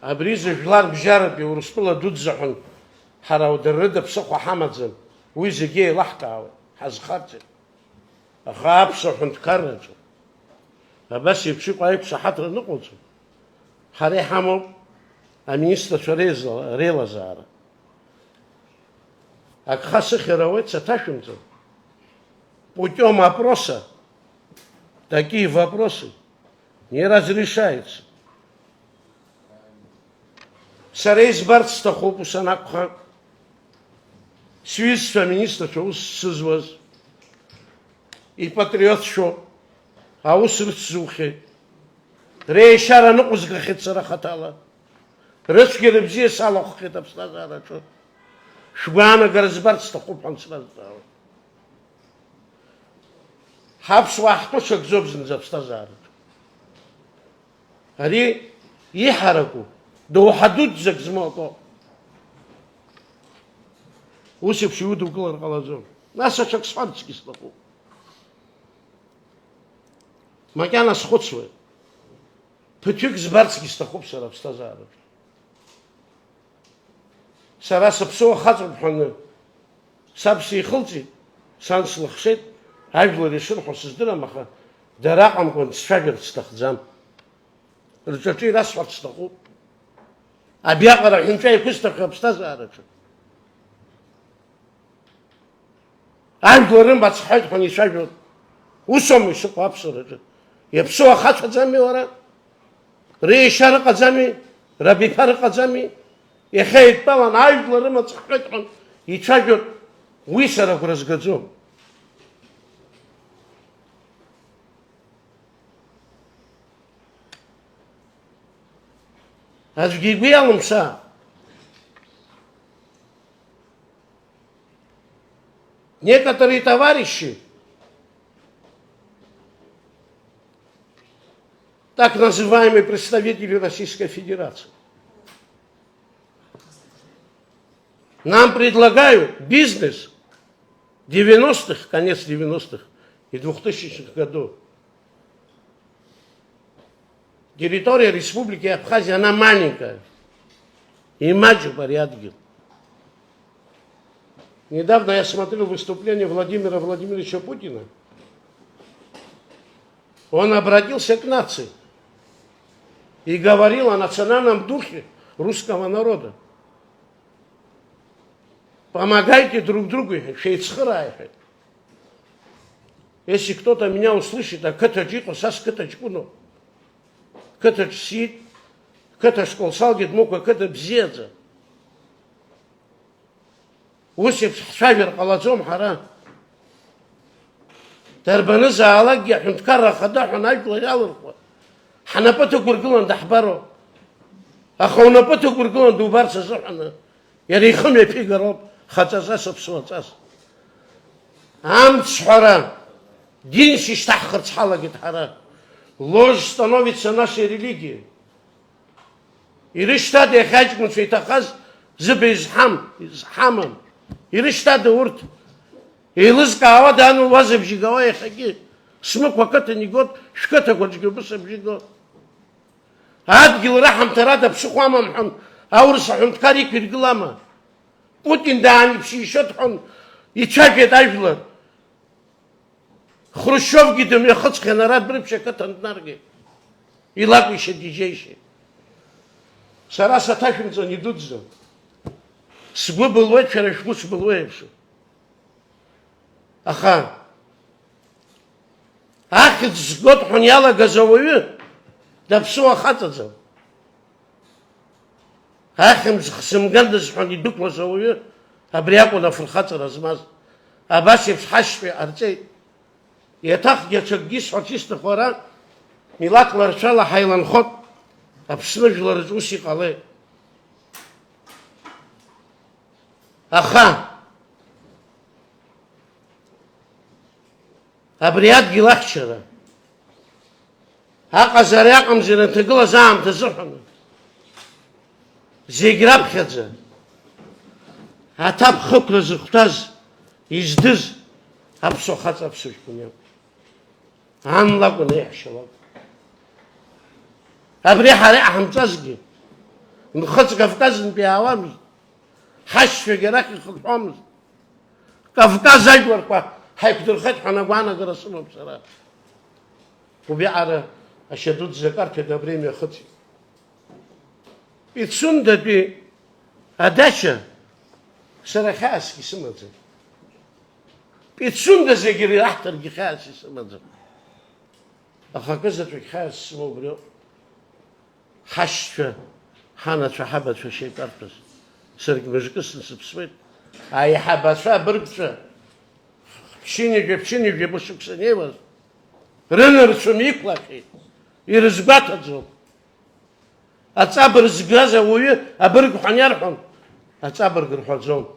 Абризы жлар бжараб и урспыла дудзахан. Хараудырыда псаху хамадзан. Уизыгей лахкавы. Хазхарджи. Ахапсахун ткарраджи. Абас ипшику айп сахатра нукулджи. Харе хамов. Министр рела зара. Акхасы херовец аташимцу. Путем опроса такие вопросы не разрешаются. Сарейс Бартста Хопусанакха, свидетельство министра, что усызвоз, и патриот, что аусрцухи, рейшара нукузгахет сарахатала, рыскеребзе салахет обстазара, что швана гарзбартста Хопан сраздала. Хабс вахтушек зобзен забстазарат. Ари ихараку до хадуд закзмото. Усип шуду клар халазом. Наша чак сварцки стаку. Макяна сходсве. Петюк збарцки стаку сарабстазарат. Сараса псо хатр бханы. Сабси хылти санслахшет. Ажлы решил, что создана маха, да раком кон сфагер стахзам. Рычачи раз фарстаху. А бьякара хинчай кустах обстазарачу. Ажлы рым бацхайт хон ишагер. Усом ишо папсарачу. Я псо ахат казами вара. Рейшар казами, рабипар казами. Я хейт паван ажлы рым бацхайт хон ишагер. Уисарак разгадзом. Азгигуялымса некоторые товарищи, так называемые представители Российской Федерации, нам предлагают бизнес 90-х, конец 90-х и 2000-х годов. Территория Республики Абхазия, она маленькая. И маджу порядки. Недавно я смотрел выступление Владимира Владимировича Путина. Он обратился к нации и говорил о национальном духе русского народа. помогайте друг другу. Если кто-то меня услышит, а кто-то джико, сас кто-то чкуну, кто-то сид, кто-то школ салгит мука, кто-то бзедza. Усип шавер палацом хара. Тарбаны заалак я хунткара хада хунайкла ялырква. Ханапату гургулан дахбаро. Ахаунапату гургулан дубар сазахана. Ярихам я пигароб хатаза сапсуатас. Амцхара. Дин шиштахар цхалагит хара. Ложь становится нашей религией. И решта де хаджмун шейтахаз зубе изхамам. И решта де урт. И лызка ава дану вазы бжигава я хаги. Смык ваката не год, шката год жгубуса бжиго. Адгил рахам тарада псухуамам хан. Аурса хунткарик виргулама. Путин да они пшишот хан. И чакет айжлар. Хрущев гидем я хацка нарад брипше катанднарги. И лаквише дижейше. Сараса тахимцо не дудзо. Сбы был вечер, шмус был вечер. Аха. Ахид сгод хуняла газовую, да псу ахатазо. Ахим схсимганда схуни дукла завую, абряку на фурхата размаз. Абаси всхашпи арцей. И так я чаггис хатиста хора, милак ларчала хайлан хот, абсны жларзуси калы. Аха. Абриад гилахчара. Ака зарякам зирантыгла заам тазухана. Зеграб хадза. Атап хукла зухтаз. Издыз. Апсо хац апсуш куням. Анлагу нехшалак. Абри хари ахамцазги. Нхац Кавказын пиавамыз. Хашфе герахи хулхамыз. Кавказ айдварква. حيقدر خد حنا وانا درسنا بصراحه وبيعرى اشدود ذكرت دبريم يا ختي يتسند بي اداشا سرخاس كسمت يتسند زغيري احتر جخاس سمت اخكزت في خاس مو برو حش حنا صحابه في شيء كاربس سرق مجكس سبسويت اي حبه فبركشه Пчини бушукса не was. Рынер шумик плохий. И разгатadzо. А цабр згаза уе, а бырг ханярхан. А цабр грхозон.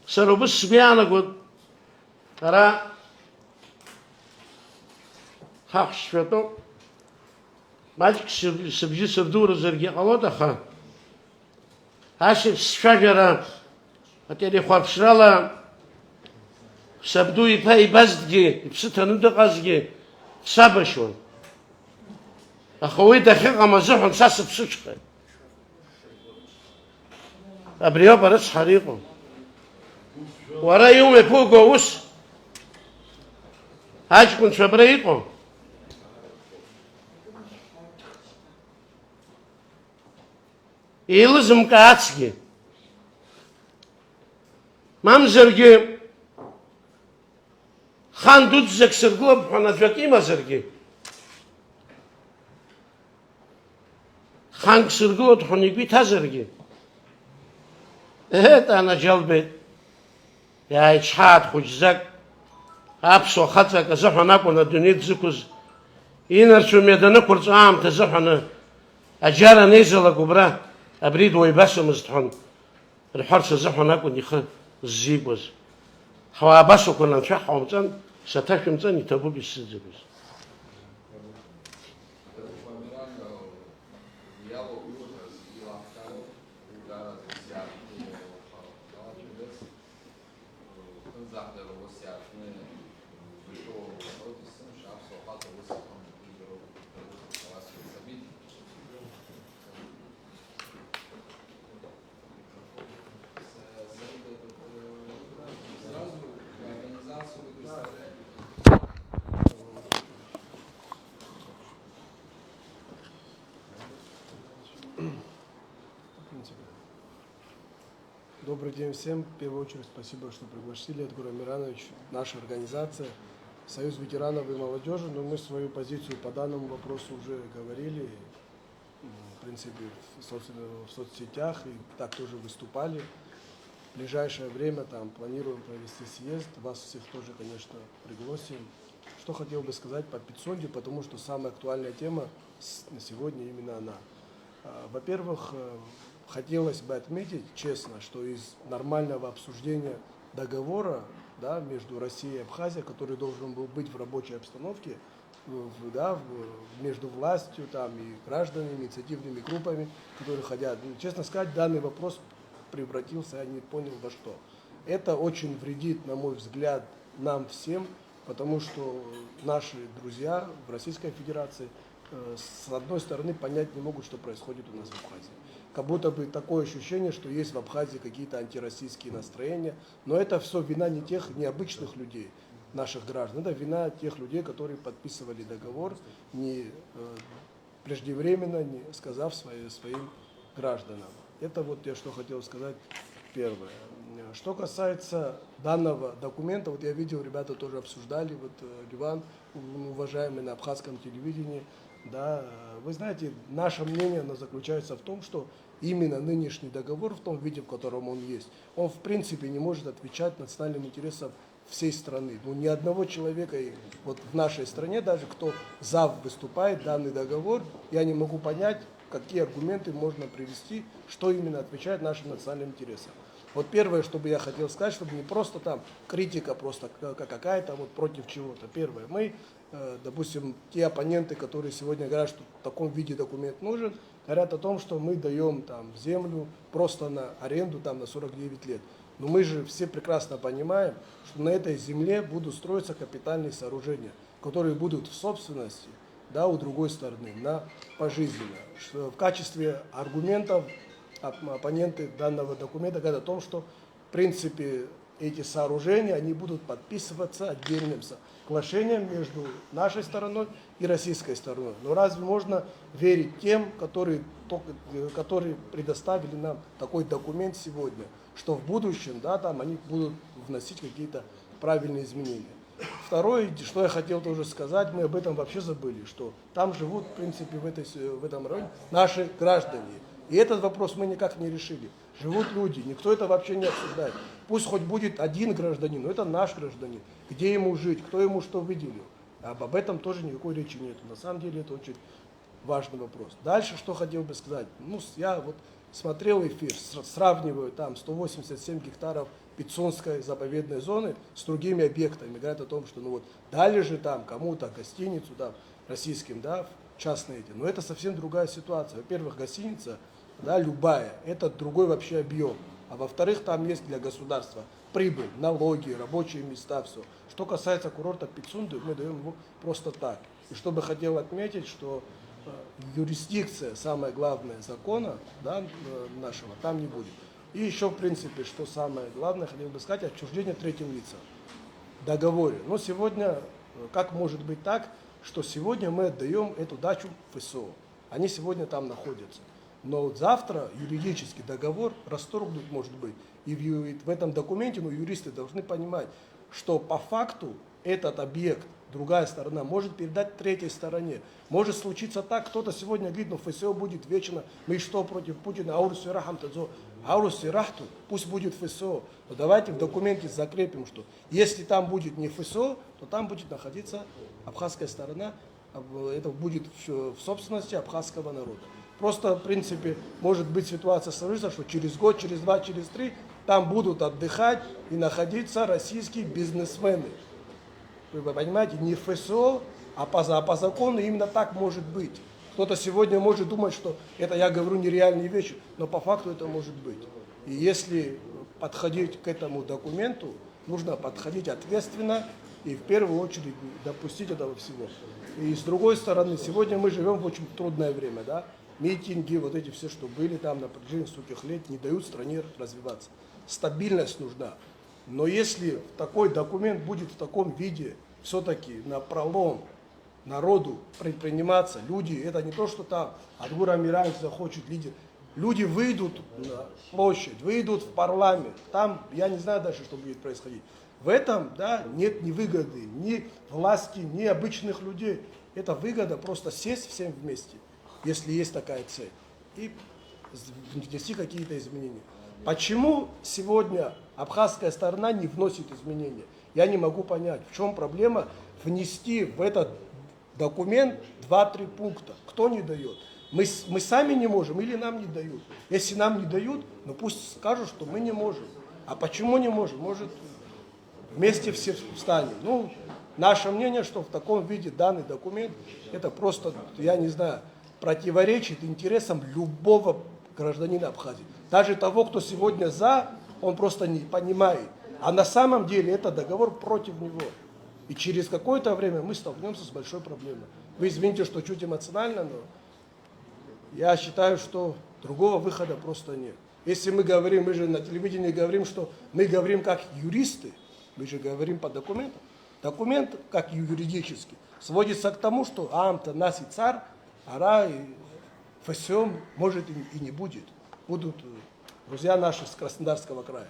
Сарубус смяна год. Ара хахш фето. Мальчик сабжи сабдура зарги алодаха. Ашев шагера, а теперь хвапшрала, сабду и пай баздги, и пситану да газги, сабашон. А хуй да хега мазухан саса псучка. Абрио барас харико. Вара юме пуго ус. Ачкун шабраико. Илызым кацги. Мамзерги хан тут заксырглоб ханажакима зерги. Хан ксырглот ханигби тазерги. Это она жалбет. Я ичхат худжзак. Апсо хатса казаханаку на дунит зукуз. Инарчу медана курцаам тазахана. Аджара незала губра. أبريد ويباسم مزدحون الحرس زحون أكون يخ الزيبوز حوا باسو كنا نشح ومتن ستاكم تن يتبو بالسزبوز
день всем. В первую очередь спасибо, что пригласили. Эдгар Амиранович, наша организация, Союз ветеранов и молодежи. Но мы свою позицию по данному вопросу уже говорили. В принципе, в соцсетях и так тоже выступали. В ближайшее время там планируем провести съезд. Вас всех тоже, конечно, пригласим. Что хотел бы сказать по Пицунде, потому что самая актуальная тема на сегодня именно она. Во-первых, хотелось бы отметить, честно, что из нормального обсуждения договора, да, между Россией и Абхазией, который должен был быть в рабочей обстановке, между властью там, и гражданами, инициативными группами, которые хотят. Честно сказать, данный вопрос превратился, я не понял во что. Это очень вредит, на мой взгляд, нам всем, потому что наши друзья в Российской Федерации с одной стороны понять не могут, что происходит у нас в Абхазии. Как будто бы такое ощущение, что есть в Абхазии какие-то антироссийские настроения, но это все вина не тех необычных людей, наших граждан, это вина тех людей, которые подписывали договор не преждевременно, не сказав своим гражданам. Это вот я что хотел сказать первое. Что касается данного документа, вот я видел, ребята тоже обсуждали, вот Ливан, уважаемый на абхазском телевидении, да, вы знаете, наше мнение оно заключается в том, что именно нынешний договор в том виде, в котором он есть, он в принципе не может отвечать национальным интересам всей страны. Ну, ни одного человека вот в нашей стране, даже кто за выступает данный договор, я не могу понять, какие аргументы можно привести, что именно отвечает нашим национальным интересам. Вот первое, что бы я хотел сказать, чтобы не просто там критика просто какая-то вот против чего-то. Первое, мы, допустим, те оппоненты, которые сегодня говорят, что в таком виде документ нужен, говорят о том, что мы даем там землю просто на аренду там на 49 лет. Но мы же все прекрасно понимаем, что на этой земле будут строиться капитальные сооружения, которые будут в собственности, да, у другой стороны, на пожизненно. Что в качестве аргументов оппоненты данного документа говорят о том, что в принципе эти сооружения они будут подписываться отдельным соглашением между нашей стороной и российской стороной. Но разве можно верить тем, которые предоставили нам такой документ сегодня, что в будущем, да, там они будут вносить какие-то правильные изменения? Второе, что я хотел тоже сказать, мы об этом вообще забыли, что там живут, в принципе, в этом районе наши граждане. И этот вопрос мы никак не решили. Живут люди, никто это вообще не обсуждает. Пусть хоть будет один гражданин, но это наш гражданин. Где ему жить, кто ему что выделил. Об этом тоже никакой речи нет. На самом деле это очень важный вопрос. Дальше, что хотел бы сказать. Ну, я вот смотрел эфир, сравниваю там 187 гектаров Пицунской заповедной зоны с другими объектами. Говорят о том, что ну вот дали же там кому-то гостиницу там, российским, да, частные эти. Но это совсем другая ситуация. Во-первых, гостиница, да, любая, это другой вообще объем. А во-вторых, там есть для государства прибыль, налоги, рабочие места, все. Что касается курорта Пицунды, мы даем его просто так. И что бы хотел отметить, что юрисдикция, самое главное, закона, да, нашего, там не будет. И еще, в принципе, что самое главное, хотел бы сказать, отчуждение третьим лицам в договоре. Но сегодня, как может быть так, что сегодня мы отдаем эту дачу ФСО. Они сегодня там находятся. Но завтра юридический договор расторгнут может быть. И в этом документе, ну, юристы должны понимать, что по факту этот объект другая сторона может передать третьей стороне. Может случиться так, кто-то сегодня говорит, ну ФСО будет вечно, мы что против Путина, Ауруси Рахамтадзо, Ауруси Рахту, пусть будет ФСО. Но давайте в документе закрепим, что если там будет не ФСО, то там будет находиться абхазская сторона, это будет в собственности абхазского народа. Просто, в принципе, может быть ситуация сложится, что через год, через два, через три там будут отдыхать и находиться российские бизнесмены. Вы понимаете, не ФСО, а по закону именно так может быть. Кто-то сегодня может думать, что это, я говорю, нереальные вещи, но по факту это может быть. И если подходить к этому документу, нужно подходить ответственно и в первую очередь допустить этого всего. И с другой стороны, сегодня мы живем в очень трудное время, да? Митинги, вот эти все, что были там на протяжении стольких лет, не дают стране развиваться. Стабильность нужна. Но если такой документ будет в таком виде, все-таки на пролом народу предприниматься, люди, это не то, что там Эдгар Амиранович захочет лидер. Люди выйдут на площадь, выйдут в парламент. Там, я не знаю дальше, что будет происходить. В этом, да, нет ни выгоды, ни власти, ни обычных людей. Это выгода просто сесть всем вместе, если есть такая цель, и внести какие-то изменения. Почему сегодня абхазская сторона не вносит изменения? Я не могу понять, в чем проблема внести в этот документ 2-3 пункта. Кто не дает? Мы сами не можем или нам не дают? Если нам не дают, ну пусть скажут, что мы не можем. А почему не можем? Может, вместе все встанем. Ну, наше мнение, что в таком виде данный документ, это просто, я не знаю, противоречит интересам любого гражданина Абхазии. Даже того, кто сегодня за, он просто не понимает. А на самом деле это договор против него. И через какое-то время мы столкнемся с большой проблемой. Вы извините, что чуть эмоционально, но я считаю, что другого выхода просто нет. Если мы говорим, мы же на телевидении говорим, что мы говорим как юристы, мы же говорим по документам. Документ, как юридически, сводится к тому, что амта, нас и царь, ара и ФСО может и не будет. Будут друзья наши с Краснодарского края.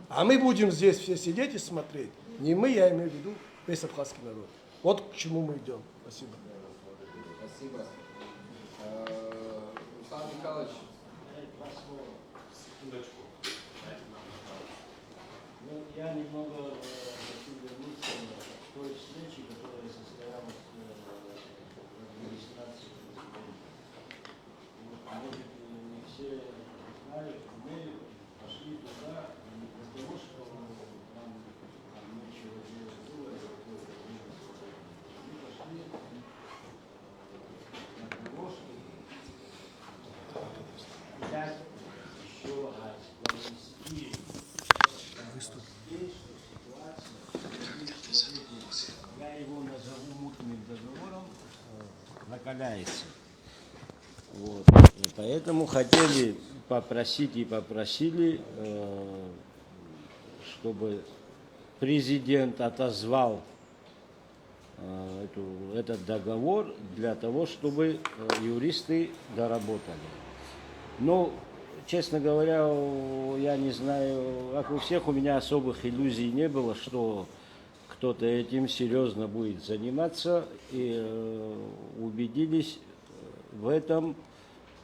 А мы будем здесь все сидеть и смотреть. Не мы, я имею в виду весь абхазский народ. Вот к чему мы идем. Спасибо.
Спасибо. Руслан Михайлович.
Секундочку. Ну, я немного хочу вернуться к той встрече, которая состоялась в администрации президента. Может, не все знают, мы пошли туда не для того, что нам нечего делать было, мы пошли для того, чтобы взять еще раз провести я его назову мутным договором, накаляется. Вот. И поэтому хотели попросить и попросили, чтобы президент отозвал этот договор для того, чтобы юристы доработали. Но, честно говоря, я не знаю, как у всех, у меня особых иллюзий не было, что кто-то этим серьезно будет заниматься, и убедились в этом,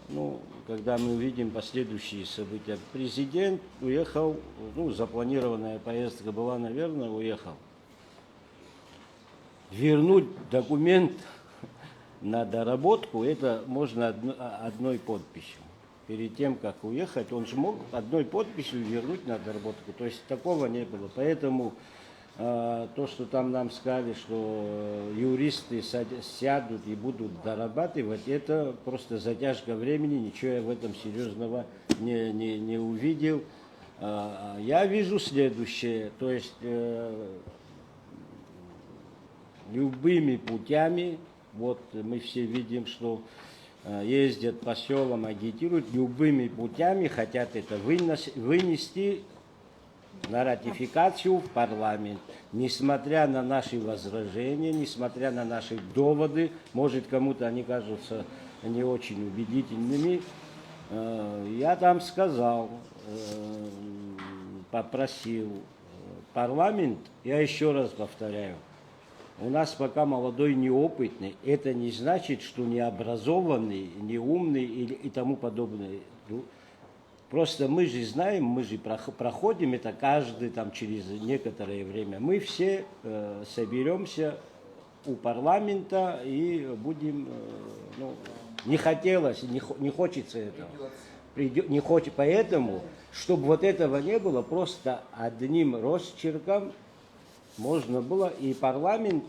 ну, когда мы увидим последующие события. Президент уехал, ну, запланированная поездка была, наверное, уехал. Вернуть документ на доработку, это можно одной подписью. Перед тем, как уехать, он же мог одной подписью вернуть на доработку. То есть такого не было. Поэтому то, что там нам сказали, что юристы сядут и будут дорабатывать, это просто затяжка времени, ничего я в этом серьезного не увидел. Я вижу следующее, то есть любыми путями, вот мы все видим, что ездят по селам, агитируют, любыми путями хотят это вынести на ратификацию в парламент, несмотря на наши возражения, несмотря на наши доводы, может кому-то они кажутся не очень убедительными. Я там сказал, попросил парламент, я еще раз повторяю, у нас пока молодой, неопытный, это не значит, что необразованный, неумный и тому подобное. Просто мы же знаем, мы же проходим это каждый там через некоторое время. Мы все соберемся у парламента и будем, ну, не хотелось, не хочется этого. Не хочет, поэтому, чтобы вот этого не было, просто одним росчерком можно было, и парламент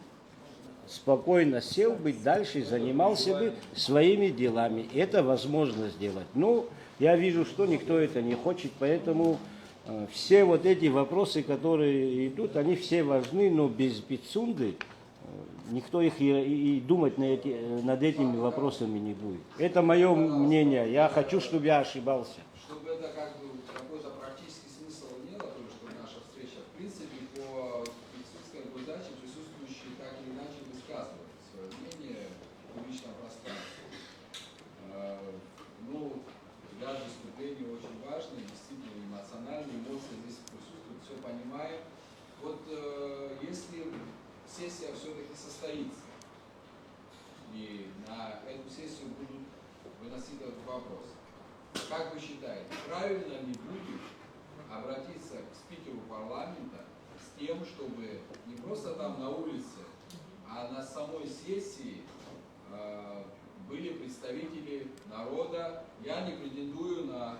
спокойно сел бы дальше, занимался бы своими делами. Это возможно сделать. Ну, я вижу, что никто это не хочет, поэтому все вот эти вопросы, которые идут, они все важны, но без Пицунды никто их и думать над этими вопросами не будет. Это мое мнение. Я хочу, чтобы я ошибался.
Чтобы это как бы какой-то практический смысл имело, то, что наша встреча, в принципе, по Пицунской задаче присутствующие так или иначе высказывают свое мнение в публичном пространстве. Ну, даже сессия все-таки состоится. И на эту сессию будут выносить этот вопрос. Как вы считаете, правильно ли будет обратиться к спикеру парламента с тем, чтобы не просто там на улице, а на самой сессии были представители народа? Я не претендую на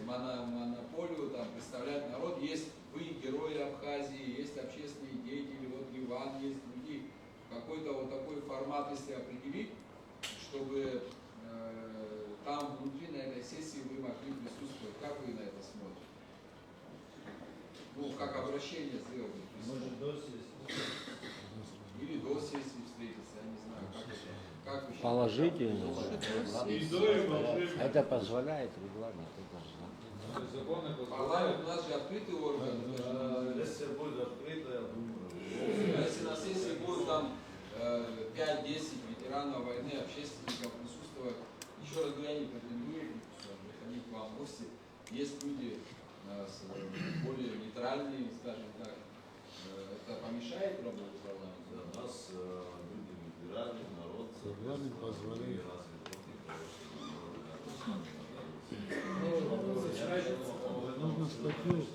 монополию там, представлять народ. Есть вы, герои Абхазии, есть общественные деятели, вот Ливан, есть другие. Какой-то вот такой формат, если определить, чтобы там внутри на этой сессии вы могли присутствовать. Как вы на это смотрите? Ну, как обращение сделать?
Может, до сессии?
Или до сессии встретиться, я не знаю, как это. Как вы считаете?
Положительно.
И до, и во
Это позволяет регламент.
Парламент у нас же открытый орган.
Сессия будет открыта, я думаю.
Если на сессии будут там 5-10 ветеранов войны, общественников присутствовать, еще раз говоря, я не претендую приходить к вам в гости. Есть люди более нейтральные, скажем так. Это помешает работе парламента?
Для нас люди выбирали, народ.
Регламент позволяет. Нужно статью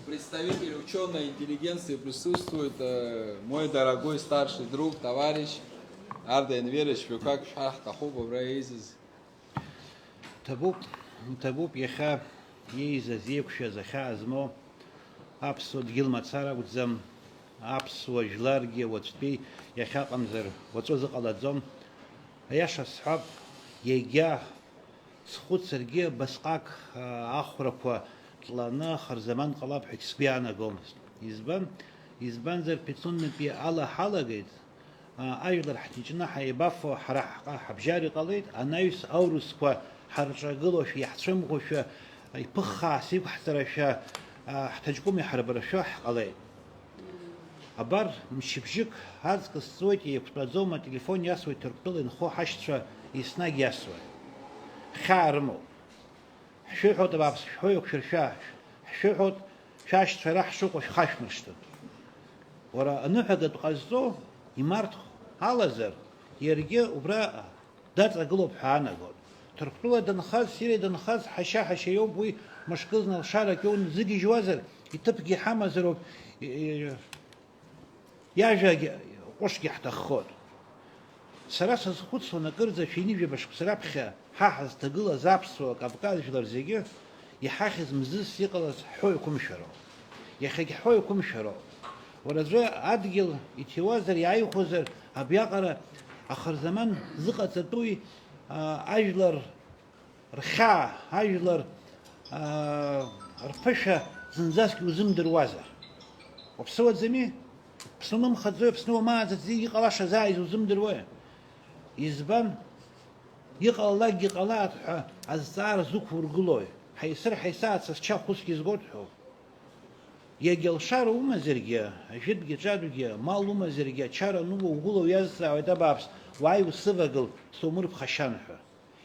Представитель ученой интеллигенции присутствует, мой дорогой старший друг, товарищ Арда Энверович, как Кахуба Браизис.
Табуб яха ейза зевкша заха азмо апсо дгилмацара удзам апсо жларги вот спи яха камзер вот что закаладзом яша схаб егя схуд сергея басқак ахраква тлана харзаман қалаб хиксбиана гомс избан зер пицун пи ала халагит айдар хтична хайбафо харахqa хабжари қалит анайс аурусква حرجقلوش يحترموش يبخاسي وحترش احتاجكم يحربرش قلي أبار مشبجك هذا قصوت يبتزوم تليفون يسوي تربل إن خو حشتر يسناج يسوي خارمو شو حط بابس شو يكشر شاش شو حط شاش تراح شو قش خاش مشتد ورا نحقد قصدو يمرت هالزر يرجع وبرا دات قلوب حانا قول تركتوا دنخاز سيري دنخاز حشا يوم بوي مشكلنا الشارك يوم زيجي جوازر يتبقي حمزر ياجا وش يحتخود سراس خود سونا قرزة فيني بيبش سرابخا حاحز تقول زابسو كابقال جلر زيجي يحاخز مزيز يقل حويكم شرو يخي حويكم شرو ورزوا أدقل يتوازر يعيو خوزر أبيقرا آخر زمان زقة تطوي أجلر رخاء أجلر رفشة زنزاسكي وزم دروازر وبسوى زمي بسنوم خذوه بسنوه ما زي قلاش زايز وزم دروه يزبان يقال الله يقالات الزار زكور قلوي حيصير حيسات سشاف خسكي زغوتحو يجل شار وما زرقيا جد جادوجيا مال وما زرقيا شار نو وقولوا يزا ودبابس واي وسفقل سومر بخشانها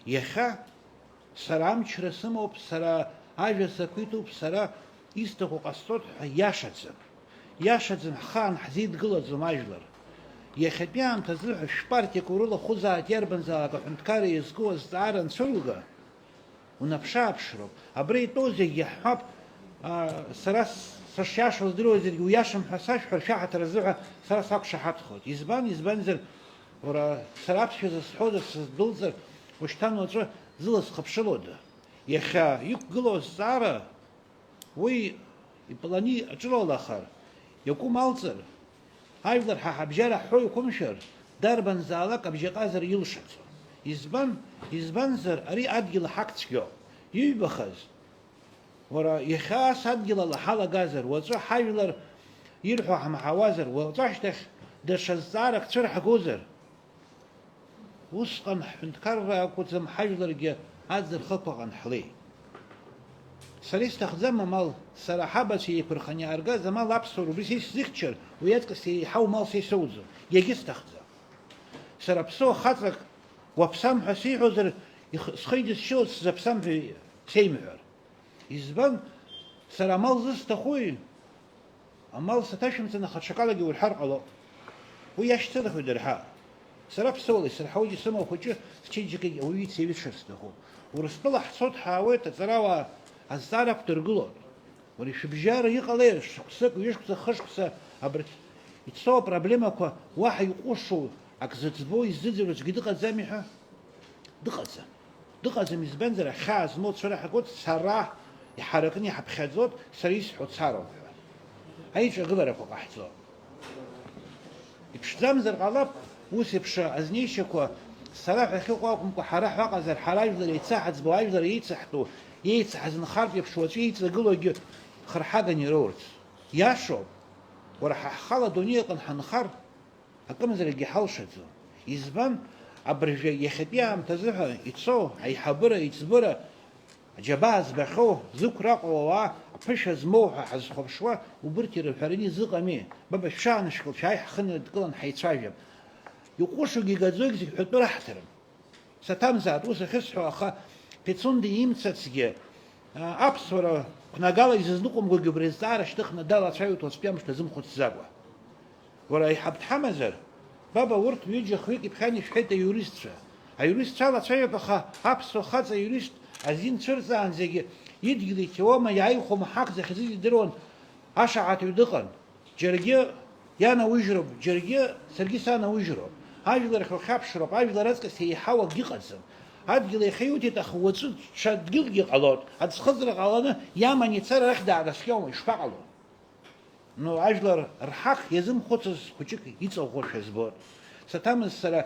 يخا سرام شرسمو بسرا اجا سكيتو بسرا يستخو قصوت ياشتزم خان حزيد قلت زماجلر يخبيان تزرع شبارتي كورولا خوزا تيربن زاقا حنتكاري يزقو الزعارن سلقا ونبشا بشرب ابري توزي يحب سراس سشاش وزدروزي وياشم حساش حرشاحة ترزوها سراس اقشا خود يزبان زر ورا سرابش في الصحود في الدولزر وشتان وزر زلس خبشلود يخا يقلو الزعارة وي يبلاني اجلو الاخر يقوم الزر هايفلر حبجارة حوي كمشر دربن زالك ابجقازر يلشت يزبان زر اري ادقل حقتشيو يبخز ورا يخاس ادقل الحالة غازر وزر حايفلر يرحو حوازر وزرشتخ دش الزارك ترح غوزر усҟан ҳҳәынҭқарраақәаӡам ҳажәларгьы аӡырхықәа ҟанҳлеит. Сара исҭахӡам амал, сара ҳабацәа еиқәырханы иааргаз амал аԥсуара убри сисзыхьчар, уи аҵкыс еиҳау мал сисоуӡом, иагьысҭахӡам. Сара ԥсуа хаҵак уаԥсам ҳәа сиҳәозар, схы идысшьылоит сзаԥсам ҳәа сеимҳәар. Избан, сара амал зысҭахуи, амал саҭашәымҵан аха ҽакалагьы урҳар ҟалоуп. Уи иашьҭыдахоит дырҳа. Сара ԥсуала исырҳаугьы сымоу хәыҷы счеиџьыкагьы ауаҩы ицеиҩышар сҭахуп. Урыстәыла ҳцоит ҳаауеит, аҵарауаа азҵаара ақәдыргылоит. Уара ишәыбжьара иҟалеи шықәсык, ҩышықәса, хышықәса абарҭ ицоу апроблемақәа уаҳа иҟәышу ак зыӡбоу иззыӡырҩуа аӡәгьы дыҟаӡами ҳәа? Дыҟаӡам. Дыҟаӡам, избанзар ахьаа змоу цәырааҳагоит, сара иҳаракны иҳаԥхьаӡоит, сара исҳәо цароуп ҳәа. Аиҿагыларақәа ҟаҳҵоит. Иԥшӡамзар ҟалап, ус еиԥш азнеишьақәа сара ҳәа ахьыҟоу акәымкәа ҳара ҳәаҟазар, ҳара ажәлар еицаҳаӡбо, ажәлар еицаҳтәу, еицаҳаз нхартә еиԥш уаҵәы еиҵагылогьы хырҳаган ироурц. Иашоуп, уара ҳахала адунеи аҟны ҳанхар, акымзарагьы ҳалшаӡом. Избан, абыржәы иахьатәи аамҭазы ҳәа ицоу аиҳабыра, аиҵбыра, аџьабаа збахьоу, зықәраҟоу ауаа, аԥышәа змоу ҳәа ҳазхәаԥшуа, убырҭ ирҳәараны изыҟами. Баба шәшаанышьклап, шәааи ҳхынадкылан ҳаицәажәап. Иҟәышугьы игаӡоигь зегь ҳәатәы раҳҭарым. Саҭамзаат ус ахьысҳәо, аха Пицунди имцацгьы аԥсуара қәнагала изызныҟәымгогьы убри азҵаара шьҭыхны далацәажәоит уаҵәтәи амш дазымхәыцӡакәа. Уара аиҳаб дҳамазар, баба урҭ ҩыџьа хҩык иԥхьан ишәҳәеит аиуристцәа. Аиуристцәа алацәажәап, аха аԥсуа хаҵа аиурист азин цәырҵаанӡагьы идгьыл итиома иааихәома ҳақ захьӡыз идыруан, ашаҳаҭыҩ дыҟан. Џьаргьы ианаужьроуп, џьаргьы саргьы санаужьроуп. Ажәлар хьухьаԥшроуп, ажәлар аҵкыс еиҳау акгьы ыҟаӡам. Адгьыл иахьаиуҭеит, аха уаҵәы ҽа дгьылгьы ҟалоит. Аӡхыҵра ҟаланы иаман ицар арахь даанаскьоума, ишԥаҟало? Ажәлар рҳақ иазымхәыцыз хәыҷык иҵаӷәӷәашәа збоит. Саҭамыз сара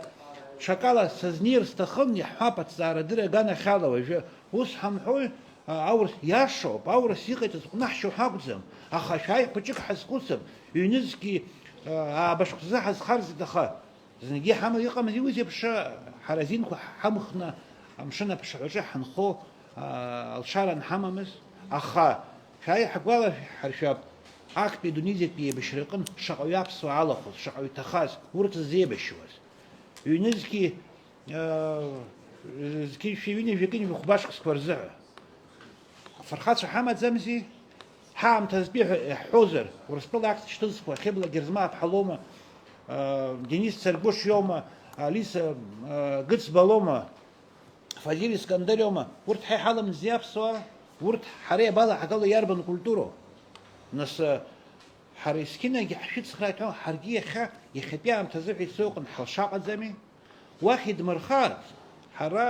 ҽакала сызнеир сҭахын, иаҳҳәап аҭҵаарадырра аганахьала уажәы. Ус ҳамҳәои, аурыс иашоуп, аурыс иҟаиҵаз ҟәнаҳшьо ҳакәӡам, аха шәааи хәыҷык ҳазхәыцып, ҩнызқьи аабашәҟәӡы ҳазхарҵеит, аха зынгьы иҟамыз иус еиԥш ҳара азинқәа ҳамхны амшын аԥшаҳәаҿы ҳанхо алшара анҳамамыз, аха шәааи ҳгәалаҳаршәап, актәи дунеизатәи еибашьра аҟны шаҟаҩы аԥсуаа алахәыз, шаҟаҩы иҭахаз, урҭ ззеибашьуаз. Ҩнызқьи шәиҩыни жәакыни шәыхәбашксқәа рзыҳәа. Фырхацәа ҳамаӡамзи, ҳаамҭазтәи ҳҳәозар, Урыстәыла акт шьҭызхуа, Хьыбла Герзмааԥҳа лоума, Денис Царгәыш иоума, Алиса Гыцба-лоума, Фазиль Искандар иоума, урҭ ҳа иҳаламзи аԥсуаа, урҭ ҳара иабалаҳгало иарбан культуроу? Нас ҳара есқьынагьы ҳшәыцхрааит ҳәа, ҳаргьы иахьатәи аамҭазы ҳәа ицо иҟан ҳалшаҟаӡами? Уахь идмырхаарц, ҳара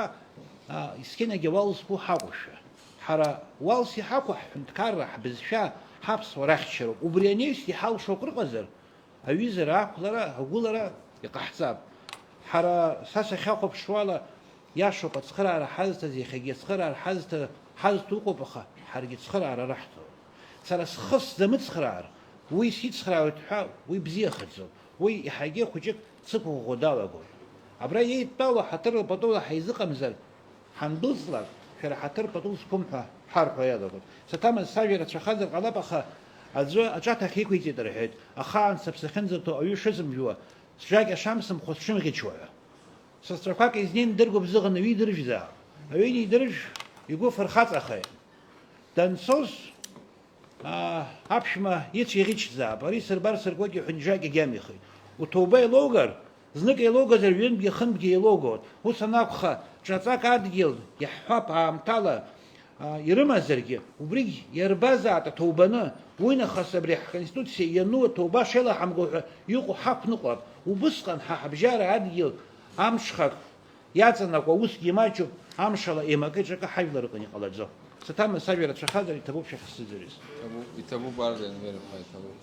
есқьынагьы ауал зқәу ҳакәушәа. Ҳара уалс иҳақәу ҳҳәынҭқарра, ҳбызшәа, ҳаԥсуара ахьчароуп. Убри аниеис иҳалшо крыҟазар, аҩызара, ақәлара, агәылара иҟаҳҵап. Ҳара са сахьахәаԥшуала иашоуп ацхыраара ҳазҭаз, иахьагьы ацхыраара ҳазҭо ыҟоуп, аха ҳаргьы цхыраара раҳҭоит. Сара схы сзамыцхраар, уи сицхраауеит ҳәа, уи бзиахаӡом. Уи иаҳагьы хәыҷык цықәыӷәӷәо далагоит. Абра еидтәалоу ҳаҭырла патула ҳаизыҟамзар, ҳандәылҵлак, шәара ҳаҭыр патул зқәым ҳәа ҳарҳәо иалагоит. Саҭамыз сажәа рацәахазар ҟалап, аха аӡәы аҿаҭа иқәиҵеит рҳәеит, ахаан сыԥсахьынӡаҭоу аҩы шызымжәуа, сжакьа шамсымхәа сшымӷьычуа ҳәа. Састрақәак изнеин дыргоуп зыҟан аҩы идыржәзаап. Аҩы инидыржә, игәы фырхаҵахеит. Данцоз аԥшәма ицә иӷьычзаап, ари сырбар сыргоит иҳәан ижакьа гьамихеит. Уҭоуба еилоугар, знык еилоугазар ҩынтәгьы хынтәгьы еилоугоит. Ус анакәха, ҿаҵак адгьыл иаҳҳәап аамҭала ирымазаргьы, убригь иарбазаат аҭоубаны, уинахыс абри ҳконституциа иану аҭоуба шеилаҳамго ҳәа иҟоу ҳақәныҟәап. Убысҟан ҳабжьара адгьыл амшхак иаҵанакуа усгьы имаҷуп, амшала еимакы-ҿакы ҳажәлар рҟны иҟалаӡом. Саҭамыз сажәа рацәахазар иҭабуп шәахьсзыӡырҩыз.
Иҭабуп арден верхҟа иҭабуп.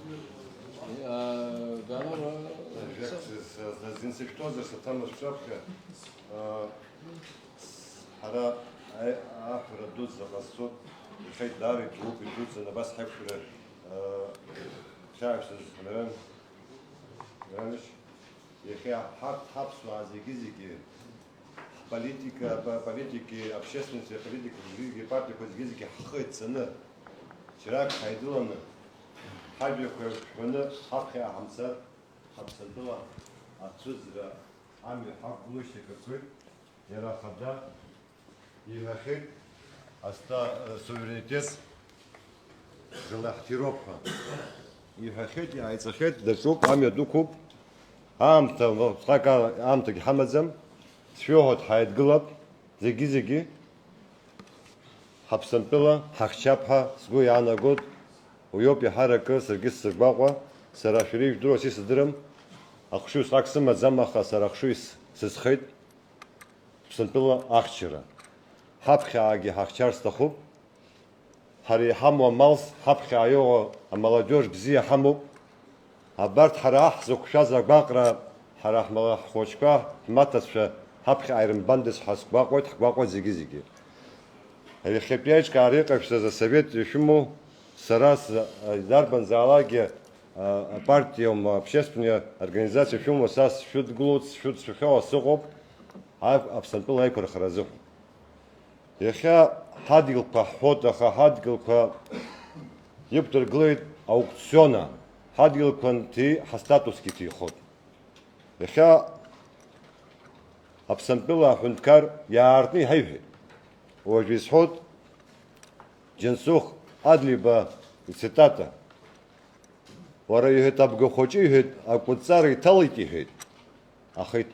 Дезинсектоза Саҭамыз шәаԥхьа ҳара аҳәара дуӡӡа ҟазҵоит, ихеит Давид Лупи дуӡӡа абас ҳаиқәшәара хьааԥсыз Миран, иахьа ҳаԥсуаа зегьы политики, общественности, политики, политики партии, политики, хыцыны, чирак хайдуланы, хайбек хыны, хакхи ахамсар, хапсандыла, отсюзра, ами хак булышты кырцой, ярахада, ихахит, аста суверенитет, жилахтировка. Ихахит, айцахит, дашук, ами дукуп, амта гихамадзам, сфёгот хайдгылап, зиги-зиги, хапсампила, хахчапха, сгуй анагод, уёпи харака, сыргис сырбаква, сараширив дроси сыдырым, ахшу саксыма замаха сарахшуис сысхайт, хапсампила ахчира. Хапхааги хахчар стахуб, хари хаму малс, хапхаайого, а молодежь бзия хамуб, абарт харах зукша загбакра, харах малах хочка, матасша, хапхи айрым бандес хаскбаквайт, хбаквайт зиги-зиги. Хепьячка арека, что за совет ешему сарас дарбан залаги партиям общественной организации фюма сас фют глуц фют сухого сухоп, а абсолютно айкор харазу. Яха хадил по хотаха хадил по ептер глейд аукциона хадил конти хастатуски ти ход. Яха абсолютно хункар яартни хайве. وجيز حوت جنسوخ أدلبا цитата. Вара юхет абгохочи юхет акуцар италити юхет. Ахет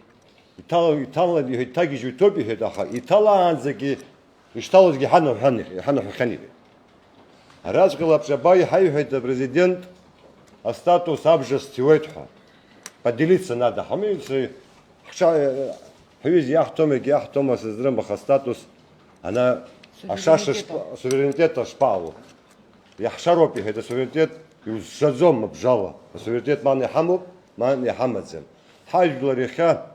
итала юхет таги жутоби юхет аха итала анзаги ишталос ги ханов хани. Раз глапшабай хай юхет президент а статус абжестиветха. Поделиться надо. Хамилсы хша хвиз яхтома создрем баха статус. Она ашаша суверенитета шпалу. Я шаропи это суверенитет и шазом обжала. Суверенитет ман хамуб, ман хамадзем. Хай глариха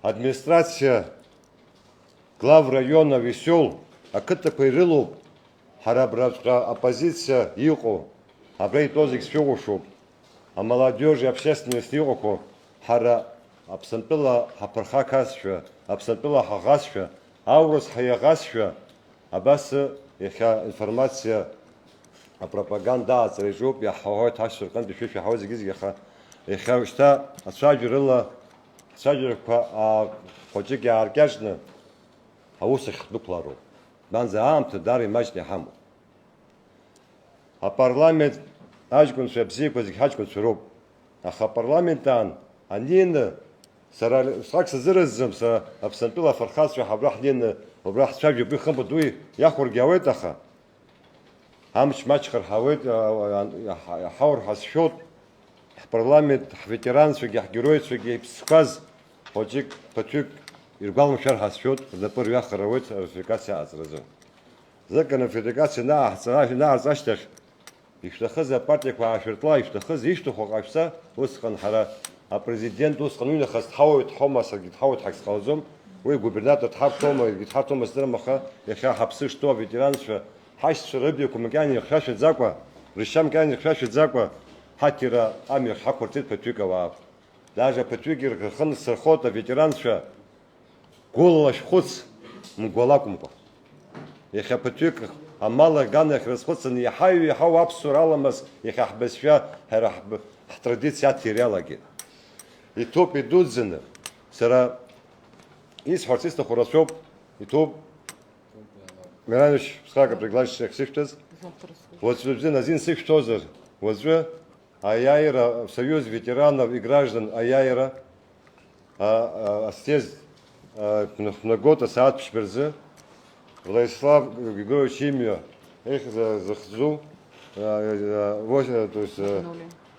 администрация глав района весел, а ката пойрылу харабратка оппозиция ико, а брей тозик сфёгушу, а молодежь общественность ико хара абсентпила хапархакасфа, абсентпила хагасфа. Аурус хаягасфа, абас яха информация о пропаганда царежоп я хавает хашер кан дефи хавази гиз яха яха ушта асаджирла асаджир па хочик я аркашна аус хдуплару дан за амт дари мажни хам а парламент ажгун шепси позик хачкун суроп аха парламентан анин срак зырызым са абсентула фархас хабрах дин обрах шаб юби хам будуи яхур гяветаха амч мачхар хавет хаур хасшот парламент ветеран сюги герой сюги сказ хочик пачук иргалм шар хасшот за первый хавет ратификация азразу закон федерация на заштах иштахаза партия квашертла иштахаз ишту хогашса усхан хара а президент усхануна хастхаует хомаса гитхаует хаксхаузом вы губернатор тхартома гитхартома сдрамаха яха хапсы что ветеранство хаш шрыбе кумгани хашет заква ришам гани хашет заква хатира амир хакуртит патюкава даже патюгер хан сахота ветеранство голаш хуц мголакумко яха патюк амала ганах расходсан яхаю яхау абсураламас яха хбесфя харахб традиция терялаги и топ идут зены сара из харциста хорасоп и топ Мираниш схага приглашающих сифтез вот собственно один сифтозер вот же Аяйра в союз ветеранов и граждан Аяйра стез многота саат пшперзы Владислав Григорьевич Имя их захзу то есть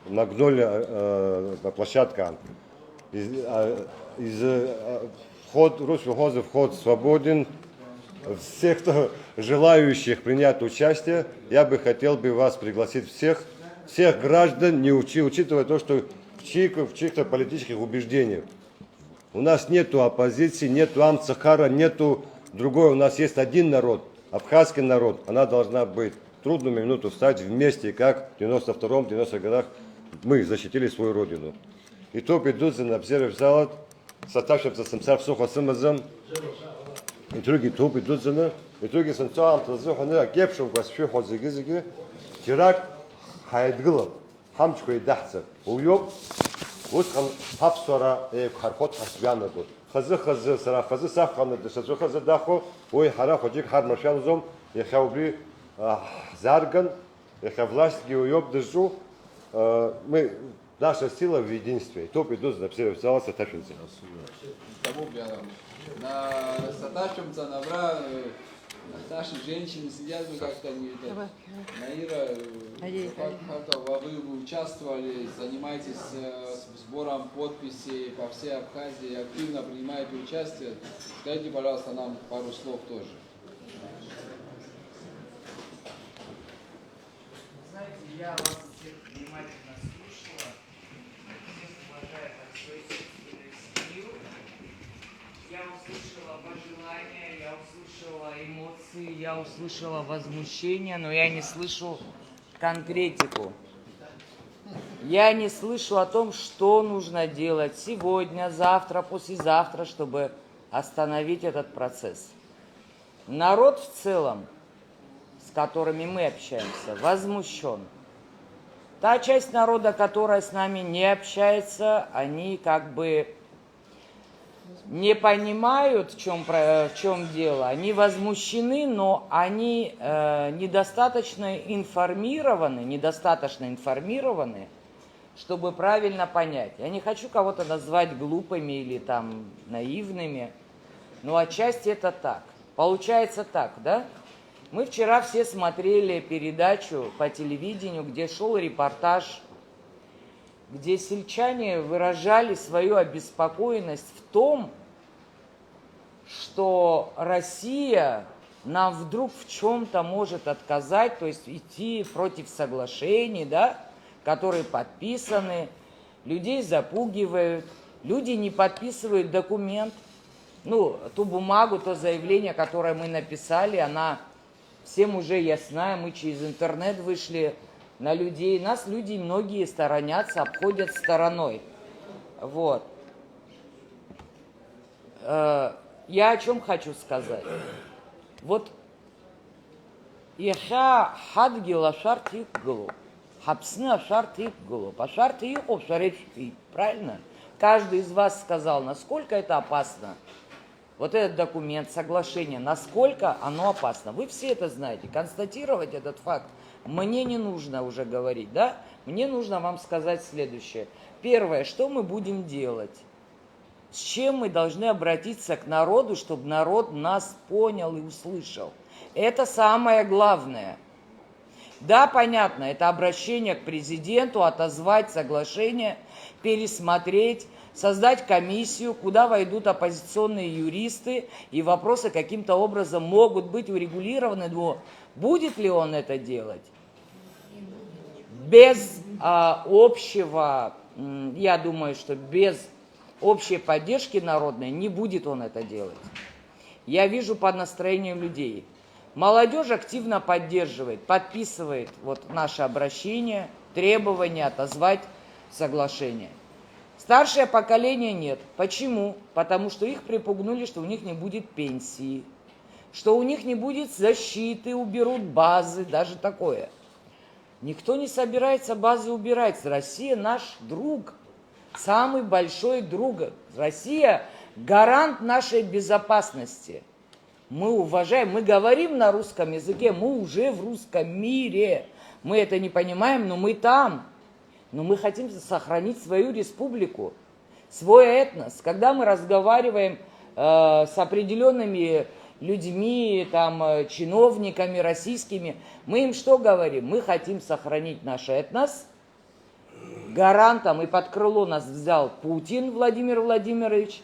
нагнули площадка из вход русский вход свободен. Всех, кто желающих принять участие, я бы хотел вас пригласить всех граждан, не учитывая то, что в чьих-то политических убеждениях. У нас нету оппозиции, нету Амцахара, нету другой. У нас есть один народ, абхазский народ. Она должна быть. Трудную минуту встать вместе, как в 92-90-х годах мы защитили свою родину. И то идут на обсервер залат, саташев за самсар сухо самазам, и други тупи дудзаны, и други санцам тазуханы, а кепшев гасфи хозыгизыги, тирак хайдгылып, хамчко и дахцев, уйоб, усхан хапсора хархот хасбяны буд. Хазы сара хазы саханы дышазу хазы дахо, ой хара ходжик хармашан зом, и хавбри зарган, и хавласть геуйоб дыжу, мы наша сила в единстве. Топ идут за все взяла саташинцы.
На саташинца набра наши женщины сидят, мы как-то не это. Наира, вы участвовали, занимаетесь сбором подписей по всей Абхазии, активно принимаете участие. Скажите, пожалуйста, нам пару слов тоже.
Знаете, я вас всех внимательно слушала, всех уважаю как свою собственную семью. Я услышала пожелания, я услышала эмоции, я услышала возмущение, но я не слышу конкретику. Я не слышу о том, что нужно делать сегодня, завтра, послезавтра, чтобы остановить этот процесс. Народ в целом, с которыми мы общаемся, возмущен. Та часть народа, которая с нами не общается, они как бы не понимают, в чем дело. Они возмущены, но они недостаточно информированы, чтобы правильно понять. Я не хочу кого-то назвать глупыми или там наивными, но отчасти это так. Получается так, да? Мы вчера все смотрели передачу по телевидению, где шел репортаж, где сельчане выражали свою обеспокоенность в том, что Россия нам вдруг в чем-то может отказать, то есть идти против соглашений, да, которые подписаны, людей запугивают, люди не подписывают документ, ну, ту бумагу, то заявление, которое мы написали, она всем уже ясна, мы через интернет вышли на людей, нас люди многие сторонятся, обходят стороной. Вот. Я о чем хочу сказать. Вот Иха хадги лашар тикглу, хапсны ашар тикглу, пашар тикглу, правильно? Каждый из вас сказал, насколько это опасно. Вот этот документ, соглашение, насколько оно опасно. Вы все это знаете. Констатировать этот факт мне не нужно уже говорить, да? Мне нужно вам сказать следующее. Первое, что мы будем делать? С чем мы должны обратиться к народу, чтобы народ нас понял и услышал? Это самое главное. Да, понятно, это обращение к президенту, отозвать соглашение, пересмотреть, создать комиссию, куда войдут оппозиционные юристы, и вопросы каким-то образом могут быть урегулированы, но будет ли он это делать? Без общего, я думаю, что без общей поддержки народной не будет он это делать. Я вижу по настроению людей. Молодежь активно поддерживает, подписывает вот наше обращение, требование отозвать соглашение. Старшее поколение нет. Почему? Потому что их припугнули, что у них не будет пенсии, что у них не будет защиты, уберут базы, даже такое. Никто не собирается базы убирать. Россия наш друг, самый большой друг. Россия гарант нашей безопасности. Мы уважаем, мы говорим на русском языке, мы уже в русском мире. Мы это не понимаем, но мы там. Но мы хотим сохранить свою республику, свой этнос. Когда мы разговариваем с определенными людьми, там, чиновниками российскими, мы им что говорим? Мы хотим сохранить наш этнос. Гарантом и под крыло нас взял Путин Владимир Владимирович.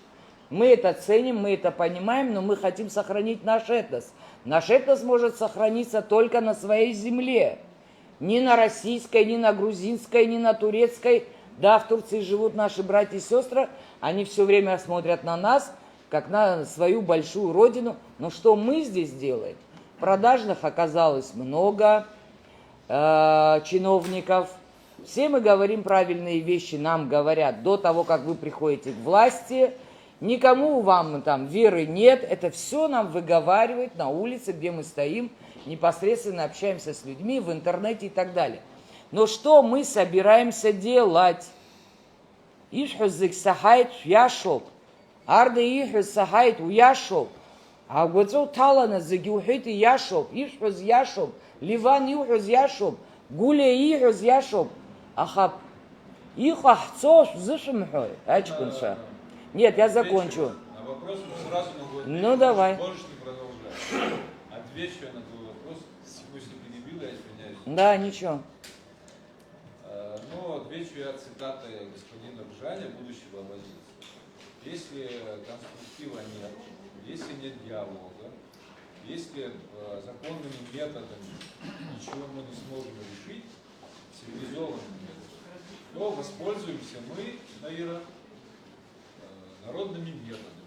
Мы это ценим, мы это понимаем, но мы хотим сохранить наш этнос. Наш этнос может сохраниться только на своей земле. Ни на российской, ни на грузинской, ни на турецкой. Да, в Турции живут наши братья и сестры. Они все время смотрят на нас, как на свою большую родину. Но что мы здесь делаем? Продажных оказалось много чиновников. Все мы говорим правильные вещи, нам говорят до того, как вы приходите к власти. Никому вам там веры нет. Это все нам выговаривает на улице, где мы стоим, непосредственно общаемся с людьми, в интернете и так далее. Но что мы собираемся делать? Ишхузик сахайт яшоп. Арда ихуз сахайт уяшоп. А гуцу талана загюхит яшоп. Ишхуз яшоп. Ливан ихуз яшоп. Гуля ихуз яшоп. Ахаб. Ихахцош зашимхой. Ачкунша. Нет, я закончу.
На вопрос сразу могу ответить.
Ну давай.
Можешь не продолжать. Отвечу я на твой вопрос. Пусть ты перебил, я извиняюсь.
Да, ничего.
Ну, отвечу я цитатой господина Бжаня, будущего оппозиции. Если конструктива нет, если нет диалога, если законными методами ничего мы не сможем решить, цивилизованным методом, то воспользуемся мы, Наира, народными методами.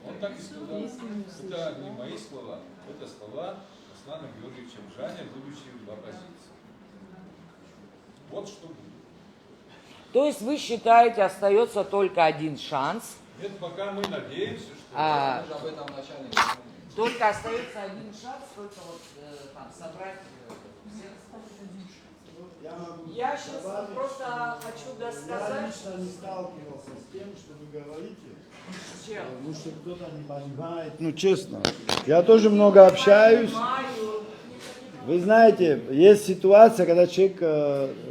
Он так и сказал. Это не мои слова, это слова Аслана Георгиевича Бжаня, будучи в оппозиции. Вот что будет.
То есть вы считаете, остается только один шанс?
Нет, пока мы надеемся, что...
Мы же об этом вначале говорили.
Только остается один шанс, только вот там собрать всех. Я сейчас просто хочу досказать.
Я лично не сталкивался с тем, что вы говорите.
С чем?
Ну, что кто-то не понимает. Ну, честно. Я тоже много общаюсь. Вы знаете, есть ситуация, когда человек...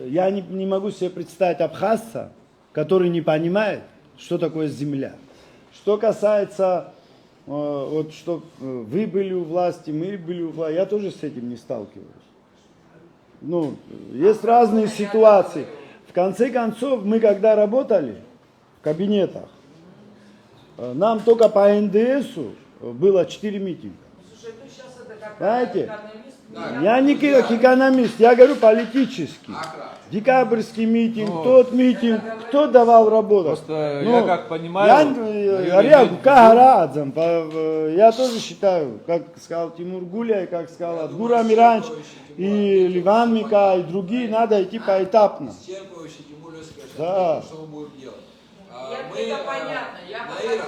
Я не могу себе представить абхазца, который не понимает, что такое земля. Что касается... Вот что вы были у власти, мы были у власти. Я тоже с этим не сталкиваюсь. Ну, есть разные ситуации. В конце концов, мы когда работали в кабинетах, нам только по НДСу было 4 митинга.
Слушай, ты сейчас это как
Знаете,
экономист?
я не как экономист, я говорю политически. Декабрьский митинг, тот митинг, кто давал работу?
Просто я как понимаю...
Я тоже считаю, как сказал Тимур Гуляй, как сказал Адгур Амиранович, и Ливан Мика, и другие, надо идти поэтапно.
Исчерпывающий Тимур Лёсикович,
Да.
что мы будем делать?
Это понятно.
Наира,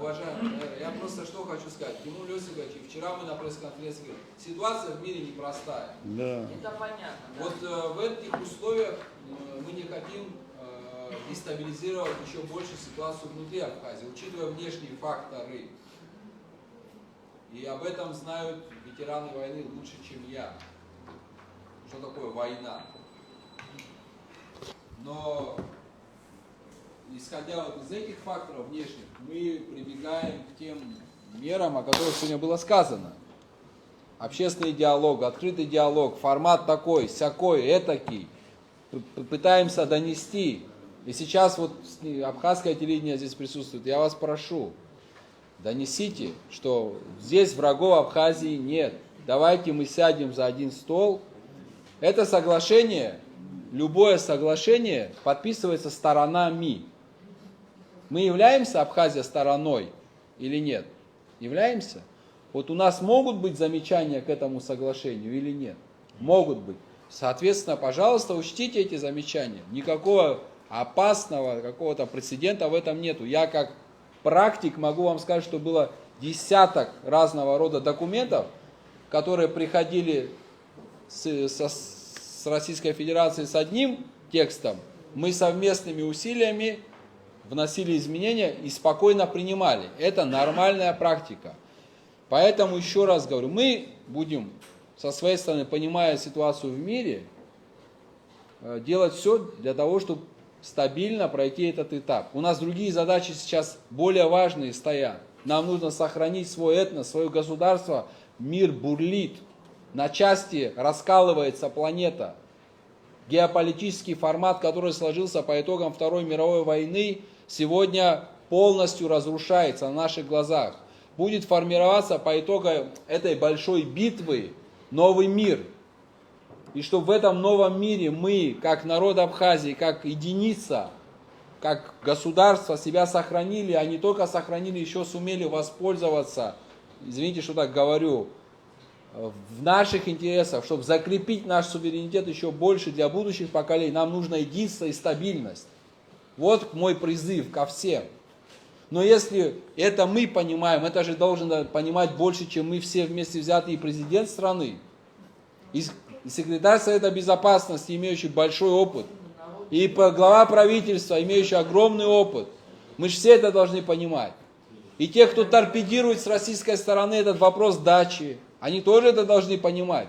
уважаемый, я просто что хочу сказать. Тимур Лёсикович, и вчера мы на пресс-конференции говорили, ситуация в мире непростая.
Да.
Это понятно. Да.
Вот в этих условиях мы не хотим дестабилизировать еще больше ситуацию внутри Абхазии, учитывая внешние факторы. И об этом знают ветераны войны лучше, чем я. Что такое война? Но исходя вот из этих факторов внешних, мы прибегаем к тем мерам, о которых сегодня было сказано. Общественный диалог, открытый диалог, формат такой, сякой, этакий. Пытаемся донести. И сейчас вот абхазское телевидение здесь присутствует. Я вас прошу, донесите, что здесь врагов Абхазии нет. Давайте мы сядем за один стол. Это соглашение, любое соглашение подписывается сторонами. Мы являемся, Абхазия, стороной или нет? Являемся? Вот у нас могут быть замечания к этому соглашению или нет? Могут быть. Соответственно, пожалуйста, учтите эти замечания. Никакого опасного какого-то прецедента в этом нету. Я как практик могу вам сказать, что было десяток разного рода документов, которые приходили с Российской Федерации с одним текстом. Мы совместными усилиями вносили изменения и спокойно принимали. Это нормальная практика. Поэтому еще раз говорю, мы будем со своей стороны, понимая ситуацию в мире, делать все для того, чтобы стабильно пройти этот этап. У нас другие задачи сейчас более важные стоят. Нам нужно сохранить свой этнос, свое государство. Мир бурлит. На части раскалывается планета. Геополитический формат, который сложился по итогам Второй мировой войны, сегодня полностью разрушается на наших глазах. Будет формироваться по итогам этой большой битвы новый мир. И чтобы в этом новом мире мы, как народ Абхазии, как единица, как государство себя сохранили, а не только сохранили, еще сумели воспользоваться, извините, что так говорю, в наших интересах, чтобы закрепить наш суверенитет еще больше для будущих поколений, нам нужно единство и стабильность. Вот мой призыв ко всем. Но если это мы понимаем, это же должен понимать больше, чем мы все вместе взятые, и президент страны, и секретарь Совета Безопасности, имеющий большой опыт, и глава правительства, имеющий огромный опыт. Мы же все это должны понимать. И те, кто торпедирует с российской стороны этот вопрос дачи, они тоже это должны понимать.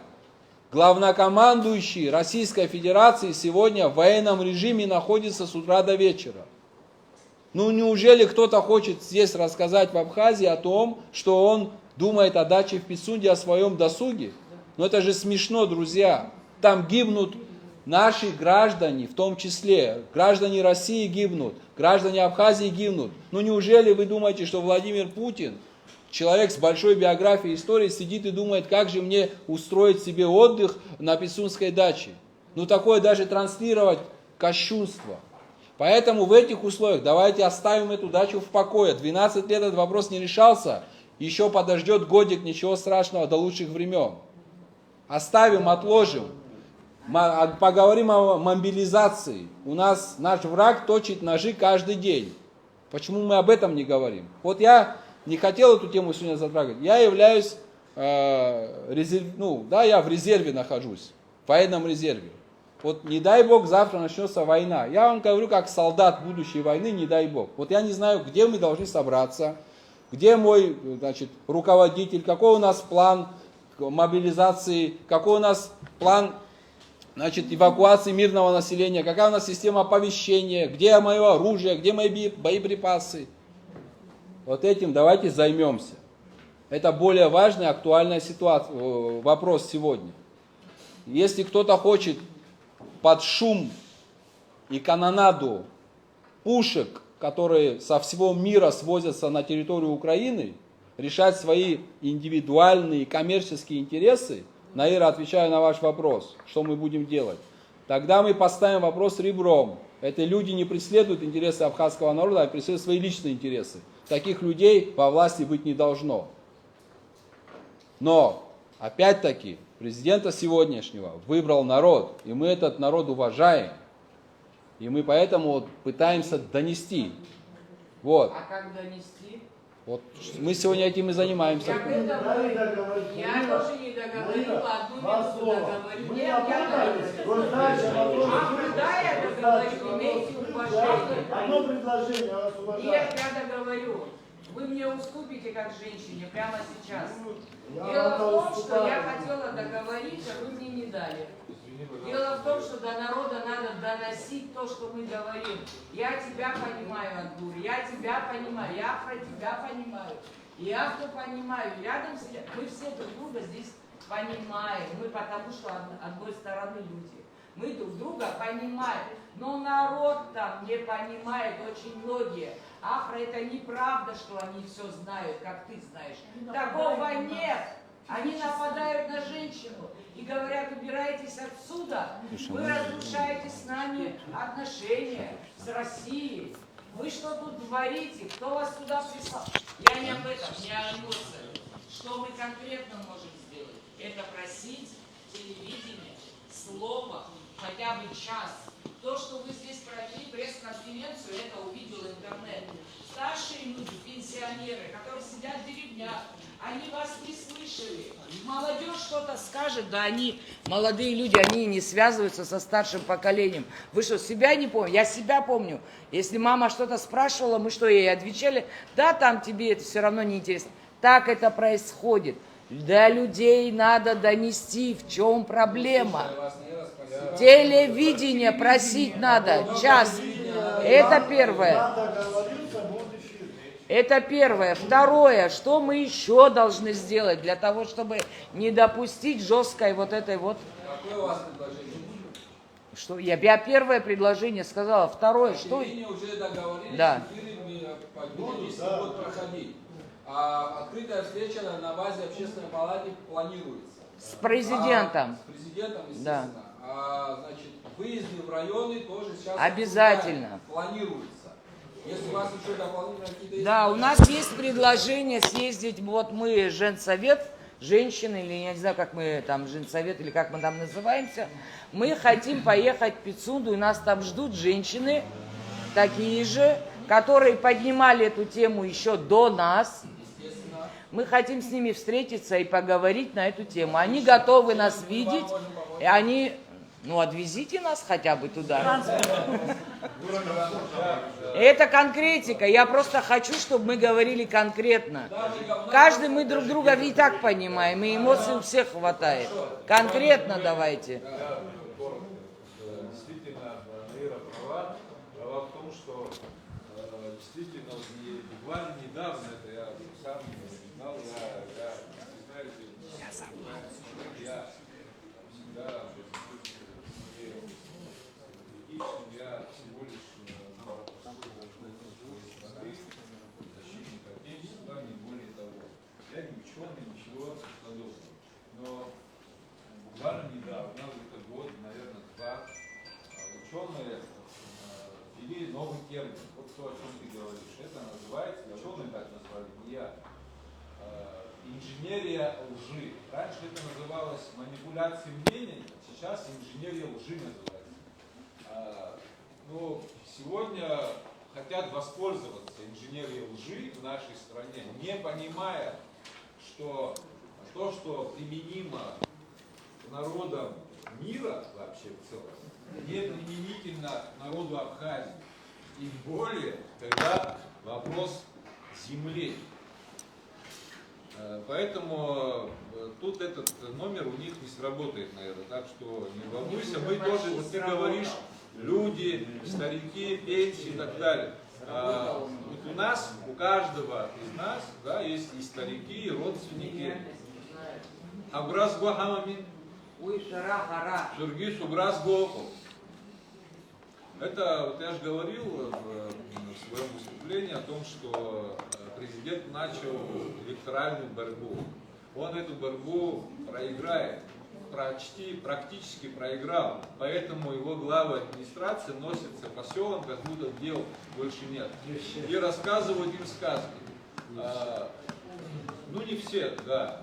Главнокомандующий Российской Федерации сегодня в военном режиме находится с утра до вечера. Ну неужели кто-то хочет здесь рассказать в Абхазии о том, что он думает о даче в Пицунде, о своем досуге? Ну это же смешно, друзья. Там гибнут наши граждане, в том числе граждане России гибнут, граждане Абхазии гибнут. Ну неужели вы думаете, что Владимир Путин, человек с большой биографией истории, сидит и думает, как же мне устроить себе отдых на Пицунской даче? Ну такое даже транслировать кощунство. Поэтому в этих условиях давайте оставим эту дачу в покое. 12 лет этот вопрос не решался, еще подождет годик, ничего страшного, до лучших времен. Оставим, отложим. Поговорим о мобилизации. У нас наш враг точит ножи каждый день. Почему мы об этом не говорим? Вот я не хотел эту тему сегодня затрагивать. Я являюсь, я в резерве нахожусь, в военном резерве. Вот не дай бог завтра начнется война. Я вам говорю, как солдат будущей войны, не дай бог. Вот я не знаю, где мы должны собраться, где мой, руководитель, какой у нас план мобилизации, какой у нас план, эвакуации мирного населения, какая у нас система оповещения, где мое оружие, где мои боеприпасы. Вот этим давайте займемся. Это более важная, актуальная ситуация, вопрос сегодня. Если кто-то хочет под шум и канонаду пушек, которые со всего мира свозятся на территорию Украины, решать свои индивидуальные коммерческие интересы, Наира, отвечаю на ваш вопрос, что мы будем делать, тогда мы поставим вопрос ребром. Эти люди не преследуют интересы абхазского народа, а преследуют свои личные интересы. Таких людей во власти быть не должно. Но, опять-таки, президента сегодняшнего выбрал народ, и мы этот народ уважаем. И мы поэтому пытаемся донести. Вот.
А как донести?
Вот мы сегодня этим и занимаемся.
Я тоже не договорила, одну минуту договорю. Нет, я договорю. Когда я договорю, имейте уважение.
Одно предложение, я вас уважаю.
Нет, я договорю. Вы мне уступите как женщине прямо сейчас. Дело в том, что я хотела договорить, а вы мне не дали. Дело в том, что до народа надо доносить то, что мы говорим. Я тебя понимаю, Ангур, я тебя понимаю, я про тебя понимаю. Я кто понимаю, рядом сидят. Мы все друг друга здесь понимаем. Мы потому что одной стороны люди. Мы друг друга понимаем. Но народ там не понимает очень многие. Афро, это неправда, что они все знают, как ты знаешь. Такого нет. Они нападают на женщину и говорят, убирайтесь отсюда. Вы разрушаете с нами отношения с Россией. Вы что тут творите? Кто вас туда прислал? Я не об этом, не о эмоциях. Что мы конкретно можем сделать? Это просить телевидение, слово, хотя бы час. То, что вы здесь провели пресс-конференцию, это увидел интернет. Старшие люди, пенсионеры, которые сидят в деревнях, они вас не слышали. Молодежь что-то скажет, да они, молодые люди, они не связываются со старшим поколением. Вы что, себя не помните? Я себя помню. Если мама что-то спрашивала, мы что, ей отвечали? Да, там тебе это все равно не интересно. Так это происходит. До людей надо донести, в чем проблема. Телевидение просить надо, час. Это первое. Это первое. Второе, что мы еще должны сделать для того, чтобы не допустить жесткой вот этой вот...
Какое у вас предложение?
Что, я первое предложение сказала, второе, что...
Уже договорились,
да.
Будут проходить. А открытая встреча на базе общественной палаты планируется.
С президентом.
С президентом, естественно.
Да.
Значит, выезды в районы тоже сейчас
обязательно
планируется. Если у вас еще дополнительно какие-то...
Да, у нас есть предложение съездить, вот мы женсовет, женщины, или я не знаю, как мы там, женсовет, или как мы там называемся, мы хотим поехать в Пицунду, и нас там ждут женщины, такие же, которые поднимали эту тему еще до нас. Мы хотим с ними встретиться и поговорить на эту тему. Они готовы нас видеть, и они... Ну, отвезите нас хотя бы туда. Это конкретика. Я просто хочу, чтобы мы говорили конкретно. Каждый мы друг друга и так понимаем, и эмоций у всех хватает. Конкретно давайте.
Действительно, Наира права. Права в том, что действительно буквально недавно, это я сам знал, я всегда я всего лишь защитник Отечества, не более того. Я не ученый, ничего подобного. Но буквально недавно, где-то год, наверное, два, ученые ввели новый термин. Вот то, о чем ты говоришь. Это называется, ученые так назвали, не я, инженерия лжи. Раньше это называлось манипуляцией мнениями, сейчас инженерия лжи называется. Но сегодня хотят воспользоваться инженерией лжи в нашей стране, не понимая, что то, что применимо к народам мира вообще в целом, не применительно к народу Абхазии. И более, когда вопрос земли. Поэтому тут этот номер у них не сработает, наверное. Так что не волнуйся, мы тоже, вот ты говоришь, люди, старики, пенсии и так далее. Вот у нас, у каждого из нас, да, есть и старики, и родственники. Абразго хамамин, Жургиш Убразго. Это, вот я же говорил в своем выступлении о том, что президент начал электоральную борьбу. Он эту борьбу проиграет, практически проиграл. Поэтому его главы администрации носятся по селам, как будто дел больше нет. И рассказывают им сказки. Ну не все, да.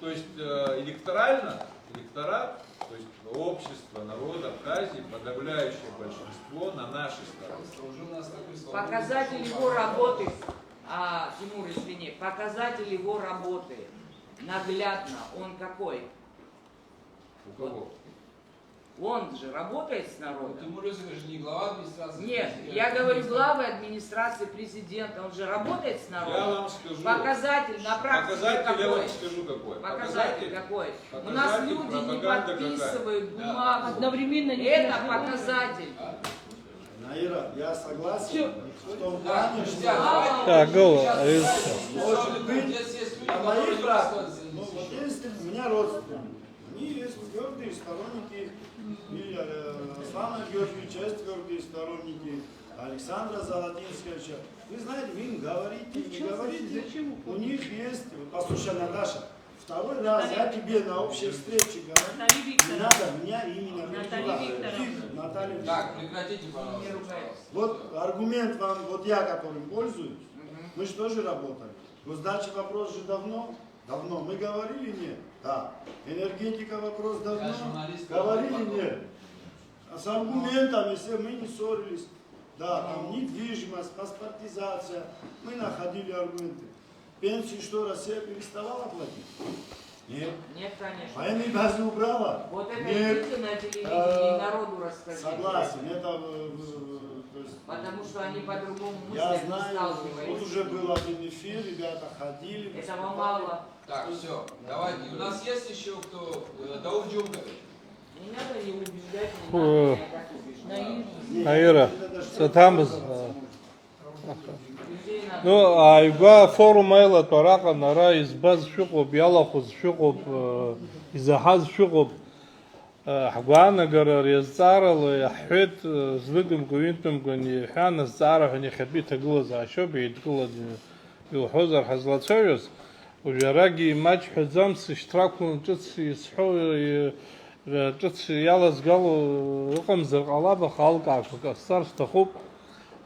То есть электорат, то есть общество, народ Абхазии, подавляющее большинство на нашей стороне.
Показатель его работы, Тимур, извини, показатель его работы, наглядно, он какой?
У кого?
Он же работает с народом.
Тимур Юсуфович же не глава администрации.
Нет, я говорю главы администрации президента, он же работает с народом.
Я вам скажу.
Показатель на практике
показатель
какой?
я вам скажу какой.
Показатель какой? У нас
показатель,
люди не
пропаганда
подписывают
какая?
бумагу. Одновременно не это показатель.
Наира, я согласен в том плане, что...
Так,
Может быть, на моих практиках, ну, вот есть у меня родственники, они есть твердые сторонники и Аслана Георгиевича, есть твердые сторонники Александра Золотинского. Вы знаете, вы им говорите, не говорите, у них есть, послушай, Наташа, второй раз я тебе на общей встрече говорю, не надо меня именно Наталья.
Так, прекратите, пожалуйста.
Вот аргумент вам, вот я, которым пользуюсь, мы же тоже работали. Госдача вопрос же давно. Давно. Мы говорили нет? Да. Энергетика вопрос давно. Говорили нет. А с аргументами все мы не ссорились. Да, там недвижимость, паспортизация. Мы находили аргументы. Пенсию что, Россия переставала платить? Нет.
Нет, конечно.
Военные базы убрала?
Вот это
нет.
идите на телевидении и народу расскажите.
Согласен. Это,
потому что они по-другому
я
мыслят, не
знаю,
сталкиваются.
вот уже был один эфир, ребята ходили.
Этого мало.
Так, все, давайте. У нас есть еще кто? Дауд Джумкович.
Не надо не убеждать, не надо, я так убеждаю.
Наира, satamiz. Ну, айга форум айла тараqa нара избаз шуqub ялахуз шуqub изахаз шуqub حقوانجر يزارل يحيد زلقم قوينتم قني حان الزارة هني خبيت أقول عشو بيتقول يوحوزر حزلاتيوس وجراجي ماج حزامس اشتراكون جتس يسحو جتس يالس قالوا رقم زرقالابا خالق عفوا صار استخوب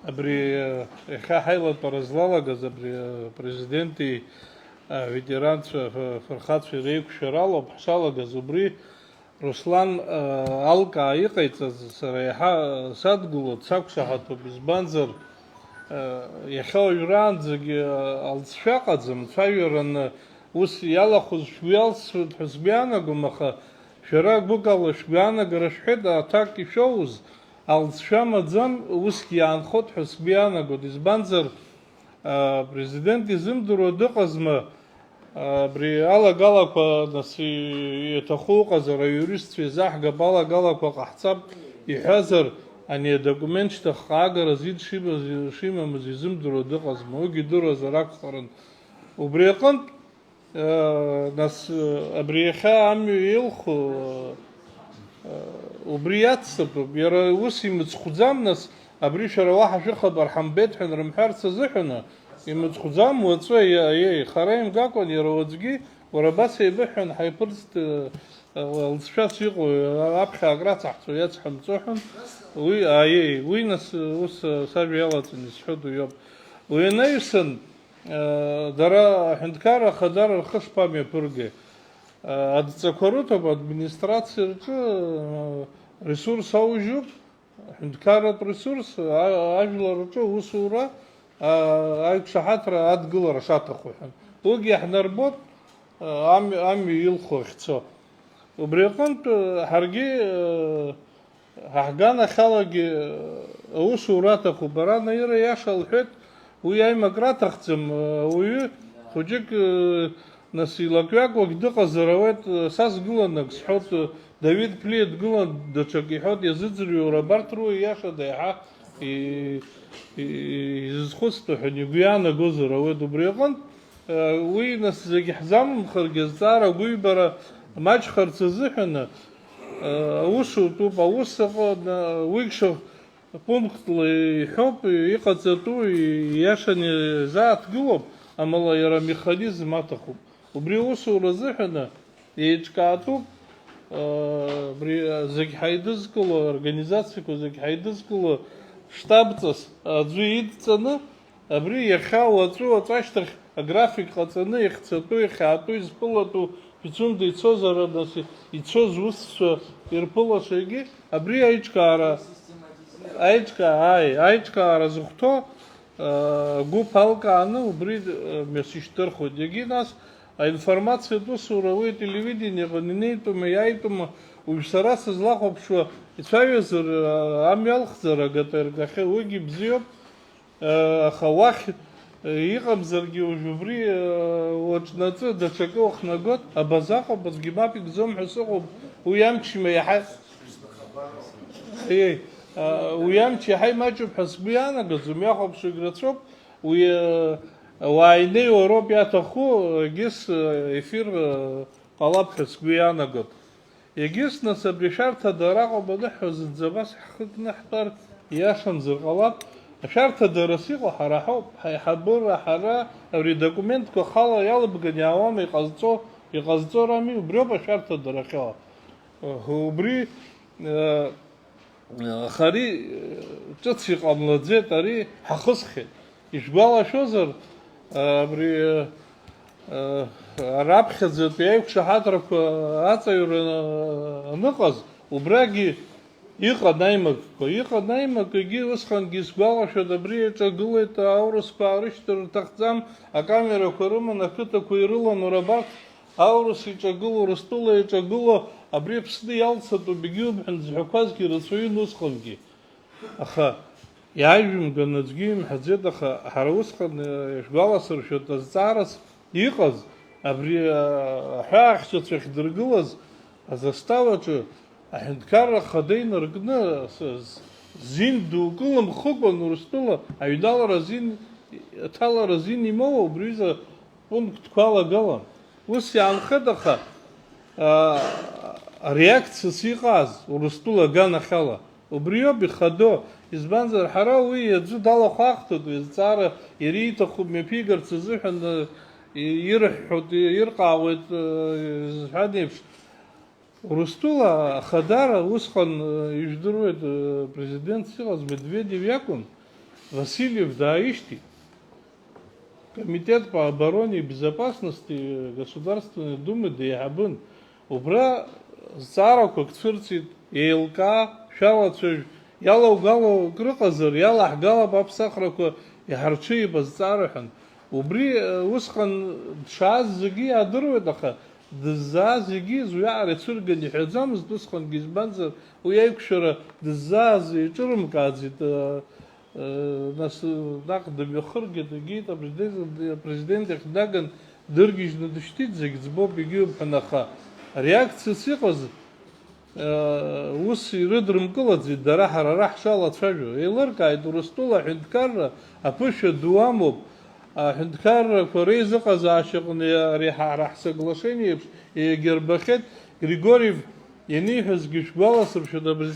أبري إخا حيلة برزلالا جز أبري بريزيدنتي ветеран Фархат Ферейк Ширалов, Пшала Газубри, Руслан алка иҟаиҵаз сара иаҳа садгыло дсақәшаҳаҭуп, избанзар иахьа уажәраанӡагьы алҵшәа ыҟаӡам, цәажәараны ус иалахәыз шәгәалсуеит ҳәа сгәаанагом, аха шәара гәыкала шәгәаанагара шәҳәеит, аҭак ишәоуз алҵшәа маӡам, усгьы иаанхоит ҳәа сгәаанагоит, избанзар президент изымдыруа дыҟазма абри алагалақәа нас иҭаху ыҟазар, аиуристцәа изаҳгап, алагалақәа ҟаҳҵап иҳәазар, ани адокумент шьҭахьҟа аагара зид шимамыз изымдыруа дыҟазма, уигьы идыруазар акәхарын. Убри аҟнытә нас абри иахьа амҩа илху убри иацҵатәуп, иара ус имыцхәӡам, нас абри шәара уаҳа шәыхабар ҳамбеит ҳәа рымҳәарц азыҳәаны имыцхәӡам уаҵәы хара имгакәан, иара уаҵәгьы уара абас еибыҳәан ҳаиԥырҵт алҵшәас иҟоу аԥхьа акрацаҳҵо иацҳамҵо ҳәан, уи нас ус сажәа иалаҵаны исҳәоит уи ауп. Уи анаҩсан дара аҳәынҭқарра ахадара рхы шԥамҩаԥыргеи? Адҵақәа рыҭоуп, администрациа рҿы ресурс аужьуп, аҳәынҭқарратә ресурс, ажәлар рҿы аусура аиқәшаҳаҭра адгылара шаҭаху ҳәан. Уигьы иаҳнарбот амҩа илху ахьцо. Убри аҟнытә ҳаргьы ҳаҳганахьалагьы аусура аҭахуп. Ара Наира иаша лҳәеит, уи аимакра аҭахӡам, ауаҩы хәыҷык нас илакҩакуагь дыҟазар ауеит, са сгылан ак сҳәот, Давид Плиа дгылан даҽак иҳәот, иазыӡырҩуа абарҭ руа иашада иаҳа изызхәыцтәу ҳәа игәы иаанагозар ауеит. Убри аҟнытә уи нас зегьы ҳзамымхаргьы азҵаара агәыҩбара маҷхарц азыҳәаны аусутәуп, аус аҟны уигшьо пунктла иҳәоуп, иҟаҵатәу иашаны изааҭгылоуп, амала иара механизм аҭахуп. Убри аусура азыҳәаны еиҿкаатәуп, зегь ҳаидызкыло, организациақәа зегь ҳаидызкыло штабҵас аӡәы идҵаны, абри иахьа уаҵәы ашьҭахь аграфик ҟаҵаны ихцатәу, ихьаатәу, изԥылатәу Пицунда ицозар, нас ицоз усцәа ирԥылашагьы, абри аиҿкаара зыхәҭоу гәыԥ алкааны убри мҩасышьҭырхуеит. Егьи нас аинформациатә усура уи ателевидениаҟны инеитәыма, иааитәыма, уажә сара сызлахәаԥшуа ицәаҩазар, амҩа алхзар агатаиргахьы, уигьы бзиоуп, аха уахь иҟамзаргьы уажә убри уаҿнаҵы даҽакы уахнагот, абазаҟоуп, аӡәгьы мап икӡом ҳәа сыҟоуп, уи амчма иаҳа имаҷуп ҳәа сгәы иаанагоӡом, иахәаԥшуа егьрацәоуп, уи ауаа инеиуа роуп иаҭаху, егьыс ефир ҟалап ҳәа сгәы иаанагот. Егьыс нас абри ашәарҭадара аҟоуп аныҳәо, зынӡа абас ҳхы кныҳтәар иашамзар ҟалап. Ашәарҭадарас иҟоу ҳара ҳауп, ҳаиҳабыра, ҳара абри адокументқәа хала иалыбган иаауама, иҟазҵо рами, убриоуп ашәарҭадара ахьала. Убри аха ари ҿыц иҟамлаӡеит, ари ҳахысхьеит. Ишәгәалашәозар, абри раԥхьаӡатәи аиқәшаҳаҭрақәа аҵаҩра аныҟаз, убрагьы иҟан аимакқәа, усҟангьы сгәалашәоит, абри иаҿагылеит аурысқәа аарышьҭыр рҭахӡам, акамерақәа рыман, ақыҭақәа ирылан, уара абарҭ аурыс иҿагыло, Урыстәыла иҿагыло, абри Аԥсны иалцатәуп егьиумҳәан зҳәақәазгьы рацәаҩын усҟангьы. Аха иаажәымган аӡәгьы имҳәаӡеит, аха ҳара усҟан ишәгәаласыршәоит, азҵаарас иҟаз, абри аҳәаахьчацәа ахьдыргылаз азаставаҿы аҳәынҭқарра хада инаркны зин дук ылымхыкәан Урыстәыла аҭалара зин имоуа убриазы пунктқәа алагалан. Ус иаанхеит, аха ареакциас иҟаз Урыстәыла аганахьала убриоуп ихадоу, избанзар ҳара уи аӡәы далахәаахҭоит, азҵаара ириҭаху мҩаԥигарц азыҳәан ирҳәоит, ирҟаауеит зҳәан еиԥш. Урыстәыла ахадара усҟан ижәдыруеит, президент иҟаз Медведев иакәын, Васильев дааишьҭит. Комитет по обороне и безопасности Государственной Думы деиҳабын. Убра зҵаарақәак цәырҵит, еилкаа, шәалацәажә, иалаугало крыҟазар, иалаҳгалап аԥсахрақәа иҳарҽеип азҵаара ҳәан. Убри усҟан дшааз зегьы иаадыруеит, аха дыззааз зегьы зуаара ицәырган иҳәаӡамызт усҟангьы, избанзар уи аиқәшәара дыззааз иҿырымкааӡеит. Нас наҟ дымҩахыргеит, егьит апрезидент иахь днаган дыргьежьны дышьҭит, зегь ӡбоуп егьиуп ҳәан, аха реакциас иҟаз ус ирыдрымкылаӡеит дара ҳара ҳшалацәажәо. Еилыркааит Урыстәыла аҳәынҭқарра аԥышәа ду амоуп. Аҳәынҭқаррақәа реизыҟазаашьаҟны ари ҳара ҳсоглашение еиԥш иагьырбахьеит. Григорьев ианиҳәазгьы шәгәаласыршәода, абри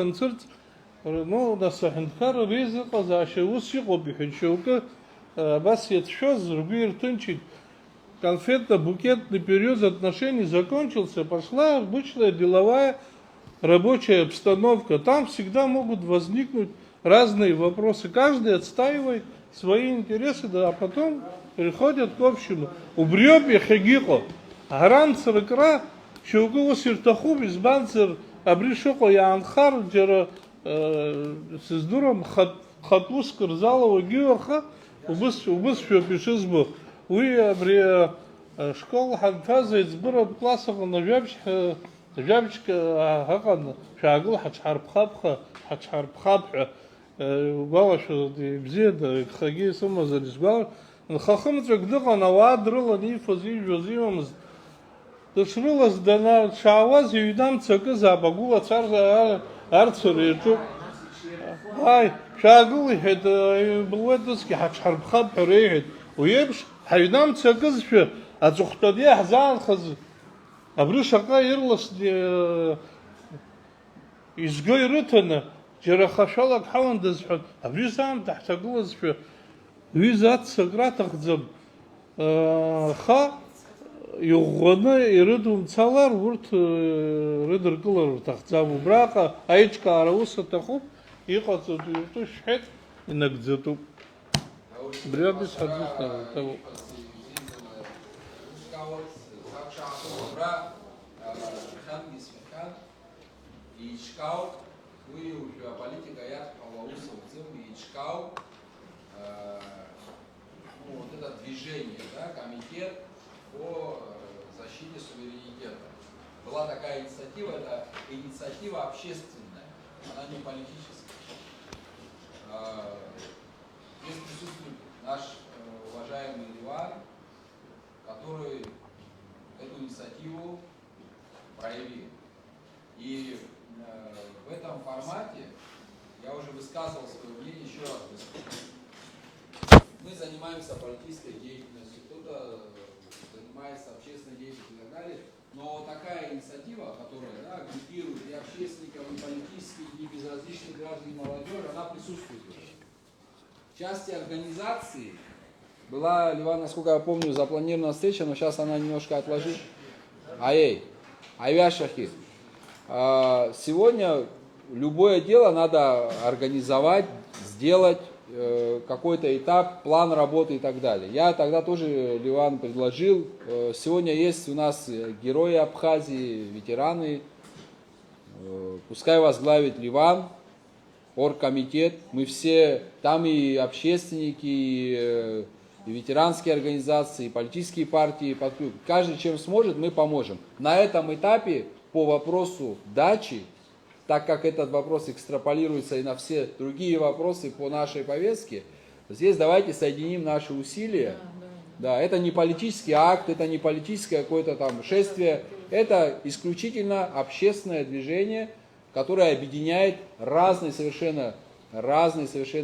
нцәырҵ, нас аҳәынҭқарра реизыҟазаашьа ус иҟоуп иҳәеит. Шьоукы абас иацәшәоз ргәы ирҭынчит. Конфетно-букетный период отношений закончился, пошла обычная деловая рабочая обстановка. Там всегда могут возникнуть разные вопросы. Каждый отстаивает свои интересы, да, а потом приходят к общему. Убрёб я хагико. Гаран царакра, шоугу сиртаху избанцер, абришоко я анхар, джера с дуром хатлус кырзалова гиоха, убыс шопишизбу. Уи абри школа ҳанҭаза иӡбыратә классаҟны ажәабжьк аҟан шәаагыл ҳаҽҳарԥхап ҳәа угәалашәоит ибзианы, гхагьы исымазар исгәалашәоит. Нхахымҵәак дыҟан, ауаа дрылан иифоз ижәоз имамызт. Дышрылаз дшаауаз иҩнамцакызаап, агәылацәа арцәара иаҿуп. Ааи, шәаагыл иҳәеит, ибылуеит усгьы ҳаҽҳарԥхап ҳәа реиҳәеит. Уи еиԥш ҳаҩнамцакызшәа аҵыхәтәаны иаҳзаанхаз абри шаҟа ирласны изго ирыҭаны џьара хашәалак ҳауандаз ҳәан, абри заамҭа ҳҭагылазшәа ҩыза аццакра аҭахӡам. Аха иӷәӷәаны ирыдумцалар, урҭ рыдыркылар рҭахӡам. Убраҟа аиҿкаара ус аҭахуп, иҟаҵатәу иутәу шәҳәеит, инагӡатәуп. Брядis хаджусь того.
Вот это движение, да, комитет по защите суверенитета. Была такая инициатива, это инициатива общественная, она не политическая. Здесь присутствует наш уважаемый Ливан, который эту инициативу проявил. И в этом формате я уже высказывал свое мнение, еще раз высказываю. Мы занимаемся политической деятельностью, кто-то занимается общественной деятельностью и так далее, но такая инициатива, которая агрегирует и общественников, и политических, и безразличных граждан, и молодежь, она присутствует уже. В части организации была, Ливан, насколько я помню, запланирована встреча, но сейчас она немножко отложит. Айвяшахи. Сегодня любое дело надо организовать, сделать, какой-то этап, план работы и так далее. Я тогда тоже, Ливан, предложил, сегодня есть у нас герои Абхазии, ветераны, пускай возглавит Ливан, оргкомитет, мы все, там и общественники, и ветеранские организации, и политические партии, каждый чем сможет, мы поможем. На этом этапе по вопросу дачи, так как этот вопрос экстраполируется и на все другие вопросы по нашей повестке, здесь давайте соединим наши усилия. Да, это не политический акт, это не политическое какое-то там шествие, это исключительно общественное движение, которое объединяет разные совершенно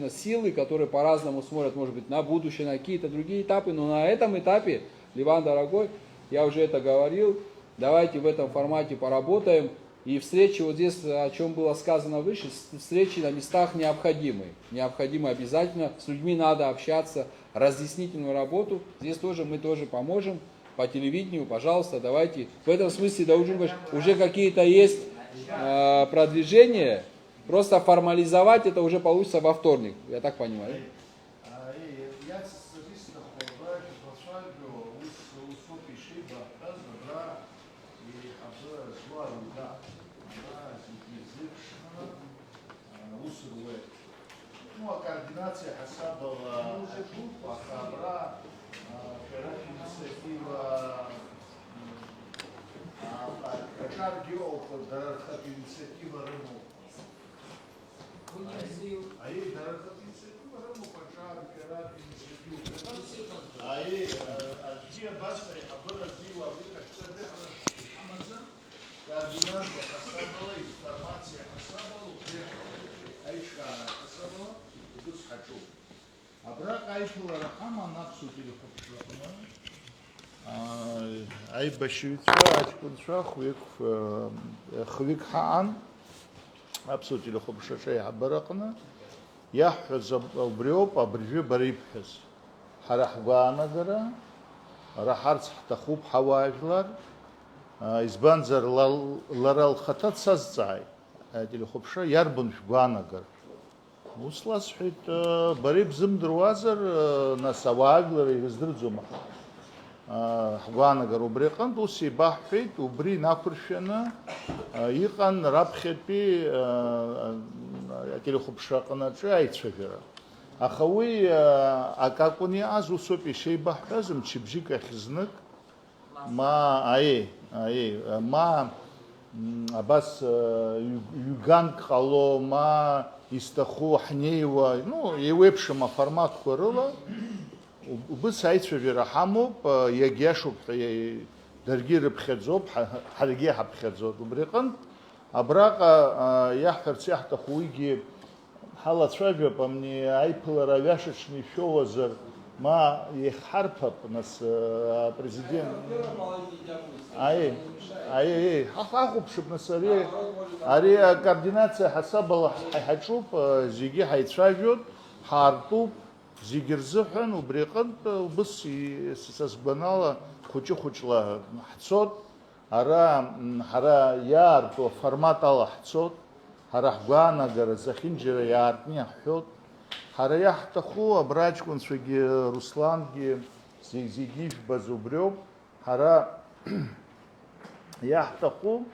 силы, которые по-разному смотрят, может быть, на будущее, на какие-то другие этапы. Но на этом этапе, Ливан, дорогой, я уже это говорил, давайте в этом формате поработаем. И встречи, вот здесь, о чем было сказано выше, встречи на местах необходимы. Необходимы обязательно, с людьми надо общаться, разъяснительную работу. Здесь тоже мы тоже поможем по телевидению, пожалуйста, давайте. В этом смысле, Даудж, уже какие-то есть продвижения, просто формализовать это уже получится во вторник, я так понимаю.
Ну, а координация Хасабова, Хабра, инициатива, Качар Геопа, Дарахат инициатива Рыну. А ей Дарахат инициатива Рыну, Качар, Керат инициатива. А ей, где Басри, Абыра Зила, координация Хасабова, информация Хасабова, Айшкана Хасабова, идут с Хачу. А брак Айфула Рахама Напсу Телехопшахма. Ай Башевица, Ачкунша, Хвик Хаан, Апсу Телехопшашай Абаракна, Яхфаз Абриоп, Абрижи Барибхаз, Харахванагара, Рахарц Тахуб Хавайфлар, Избанзар Ларал Хатат Сазцай, Телехопша, Ярбун Шванагар. Услас хит бариб зимдруазар на Саваглар и Вездрзума. Хванагар убреқан дуси бахфит убри накуршена иқан рабхетпи Телехопшақаначи айцвегера. Ахауи акакуни аз усопи шей бахфазм чибжик ахизнак ма ма Абас Юган Кало ма Истаху Хнеева, ну, и вебшима формат корыла, убыс айцве верахамоп, ягешуп, даргир бхедзоп, харге хабхедзоп, убрекан, абрака яхферцяхта хуиги халацве по мне айпла равяшечный шовазер, ма ехарпап нас президент. Хахахуб шибнасари, ари координация хасабала хайчуп, зиги хайцважут, хартуп, зигирзухан, убрекан, бус сасбанала, хучу хучла хацот, хара яр, то формат алла хацот, харахгана гара захинджира яртни хот, хара яхтаху, абрачкун свеги Русланги, зигиш базубрёб, хара Яхтаху,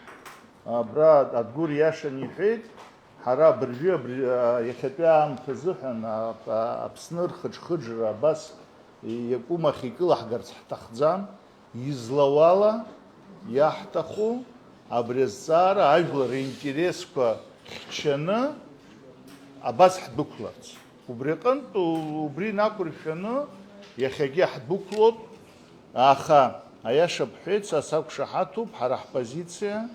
брат, отгур яша нихит, хара бржи, яхатям тазухан, абсныр хыджра, бас, якума хикылах гарцахтахзам, изловала, яхтаху, обрезара, айглар интереска хчана, абас хбуклац. Убрекан, убри накуршана, яхаги хбуклот, аха. А я шабхец, сак шахату, харах позиция,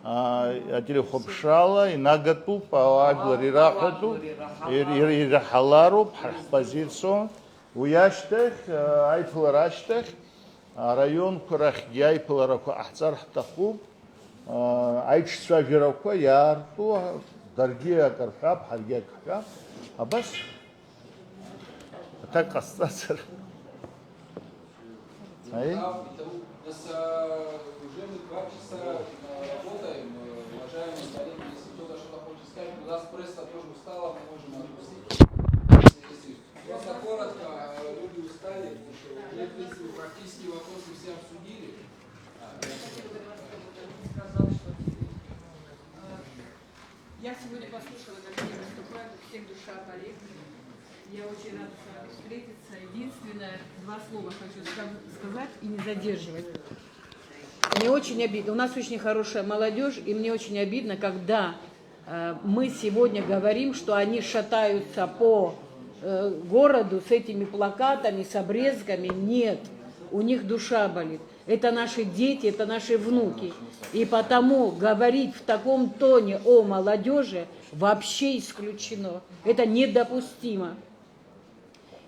телехопшала, и нагату, по аглари рахату, и рахалару, харах позицию, уяштех, айфлараштех, район курах яйфлараку, ахцар хтаху, айчсва вираку, ярту, даргия кархаб, харгия кархаб, а бас, так остаться.
Уже мы 2 часа работаем, уважаемые коллеги, если кто-то что-то хочет сказать, у нас пресса тоже устала, мы можем отпустить. Если просто коротко, люди устали, потому что в принципе практически вопросы все обсудили.
Я сегодня послушала, как они выступают, всем душа болит. Я очень рада с вами встретиться. Единственное, 2 слова хочу сказать и не задерживать. Мне очень обидно. У нас очень хорошая молодежь, и мне очень обидно, когда мы сегодня говорим, что они шатаются по городу с этими плакатами, с обрезками. Нет, у них душа болит. Это наши дети, это наши внуки. И потому говорить в таком тоне о молодежи вообще исключено. Это недопустимо.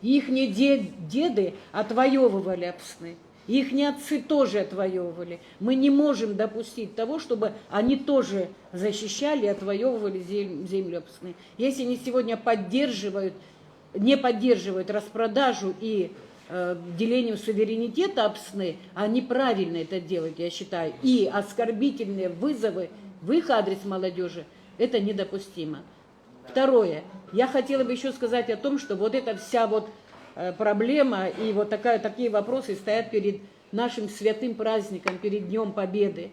Ихние деды отвоевывали Апсны. Ихние отцы тоже отвоевывали. Мы не можем допустить того, чтобы они тоже защищали и отвоевывали землю Апсны. Если они сегодня не поддерживают распродажу и делением суверенитета Апсны, они правильно это делают, я считаю. И оскорбительные вызовы в их адрес молодежи, это недопустимо. Второе. Я хотела бы еще сказать о том, что вот эта вся вот проблема и вот такие вопросы стоят перед нашим святым праздником, перед Днем Победы.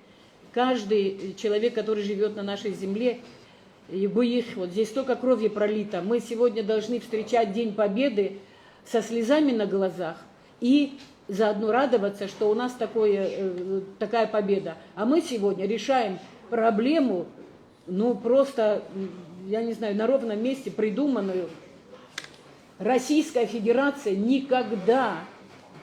каждый человек, который живет на нашей земле, и бы их, вот здесь столько крови пролито. Мы сегодня должны встречать День Победы со слезами на глазах и заодно радоваться, что у нас такая победа. А мы сегодня решаем проблему, ну просто, я не знаю, на ровном месте придуманную. Российская Федерация никогда,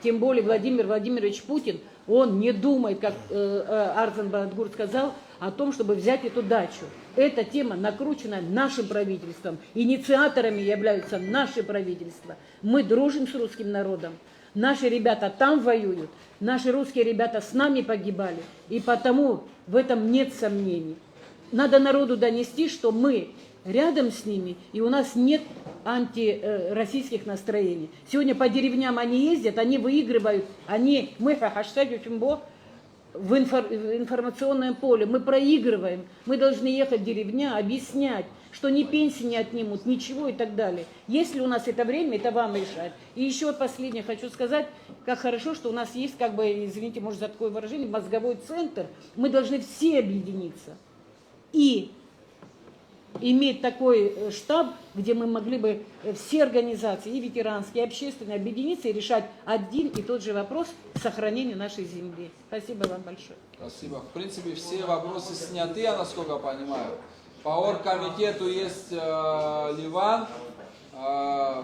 тем более Владимир Владимирович Путин, он не думает, как Арзан Бадгур сказал, о том, чтобы взять эту дачу. Эта тема накручена нашим правительством. Инициаторами являются наши правительства. Мы дружим с русским народом. Наши ребята там воюют. Наши русские ребята с нами погибали. И потому в этом нет сомнений. Надо народу донести, что мы рядом с ними, и у нас нет антироссийских настроений. Сегодня по деревням они ездят, они выигрывают, мы в информационном поле, мы проигрываем. Мы должны ехать в деревня, объяснять, что ни пенсии не отнимут, ничего и так далее. Если у нас это время, это вам решать. И еще последнее хочу сказать, как хорошо, что у нас есть, как бы, извините, может, за такое выражение, мозговой центр. Мы должны все объединиться и иметь такой штаб, где мы могли бы все организации, и ветеранские, и общественные, объединиться и решать один и тот же вопрос сохранения нашей земли. Спасибо вам большое.
Спасибо. В принципе, все вопросы сняты, я насколько понимаю. По оргкомитету есть Ливан,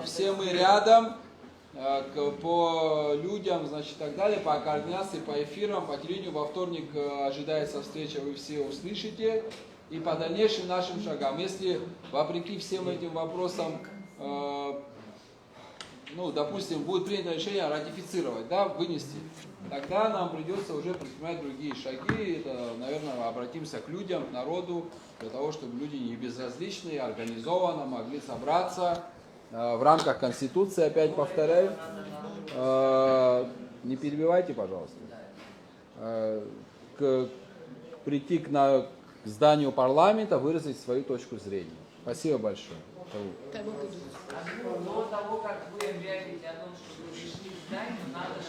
все мы рядом, по людям, значит, и так далее, по координации, по эфирам, по телевидению. Во вторник ожидается встреча, вы все услышите. И по дальнейшим нашим шагам, если вопреки всем этим вопросам, ну, допустим, будет принято решение ратифицировать, да, вынести, тогда нам придется уже предпринимать другие шаги. Это, наверное, обратимся к людям, к народу, для того, чтобы люди не безразличные, организованно могли собраться в рамках Конституции, опять повторяю. Не перебивайте, пожалуйста. Прийти к зданию парламента, выразить свою точку зрения. Спасибо большое.
До того, как вы объявите о том, что вы пришли к зданию, надо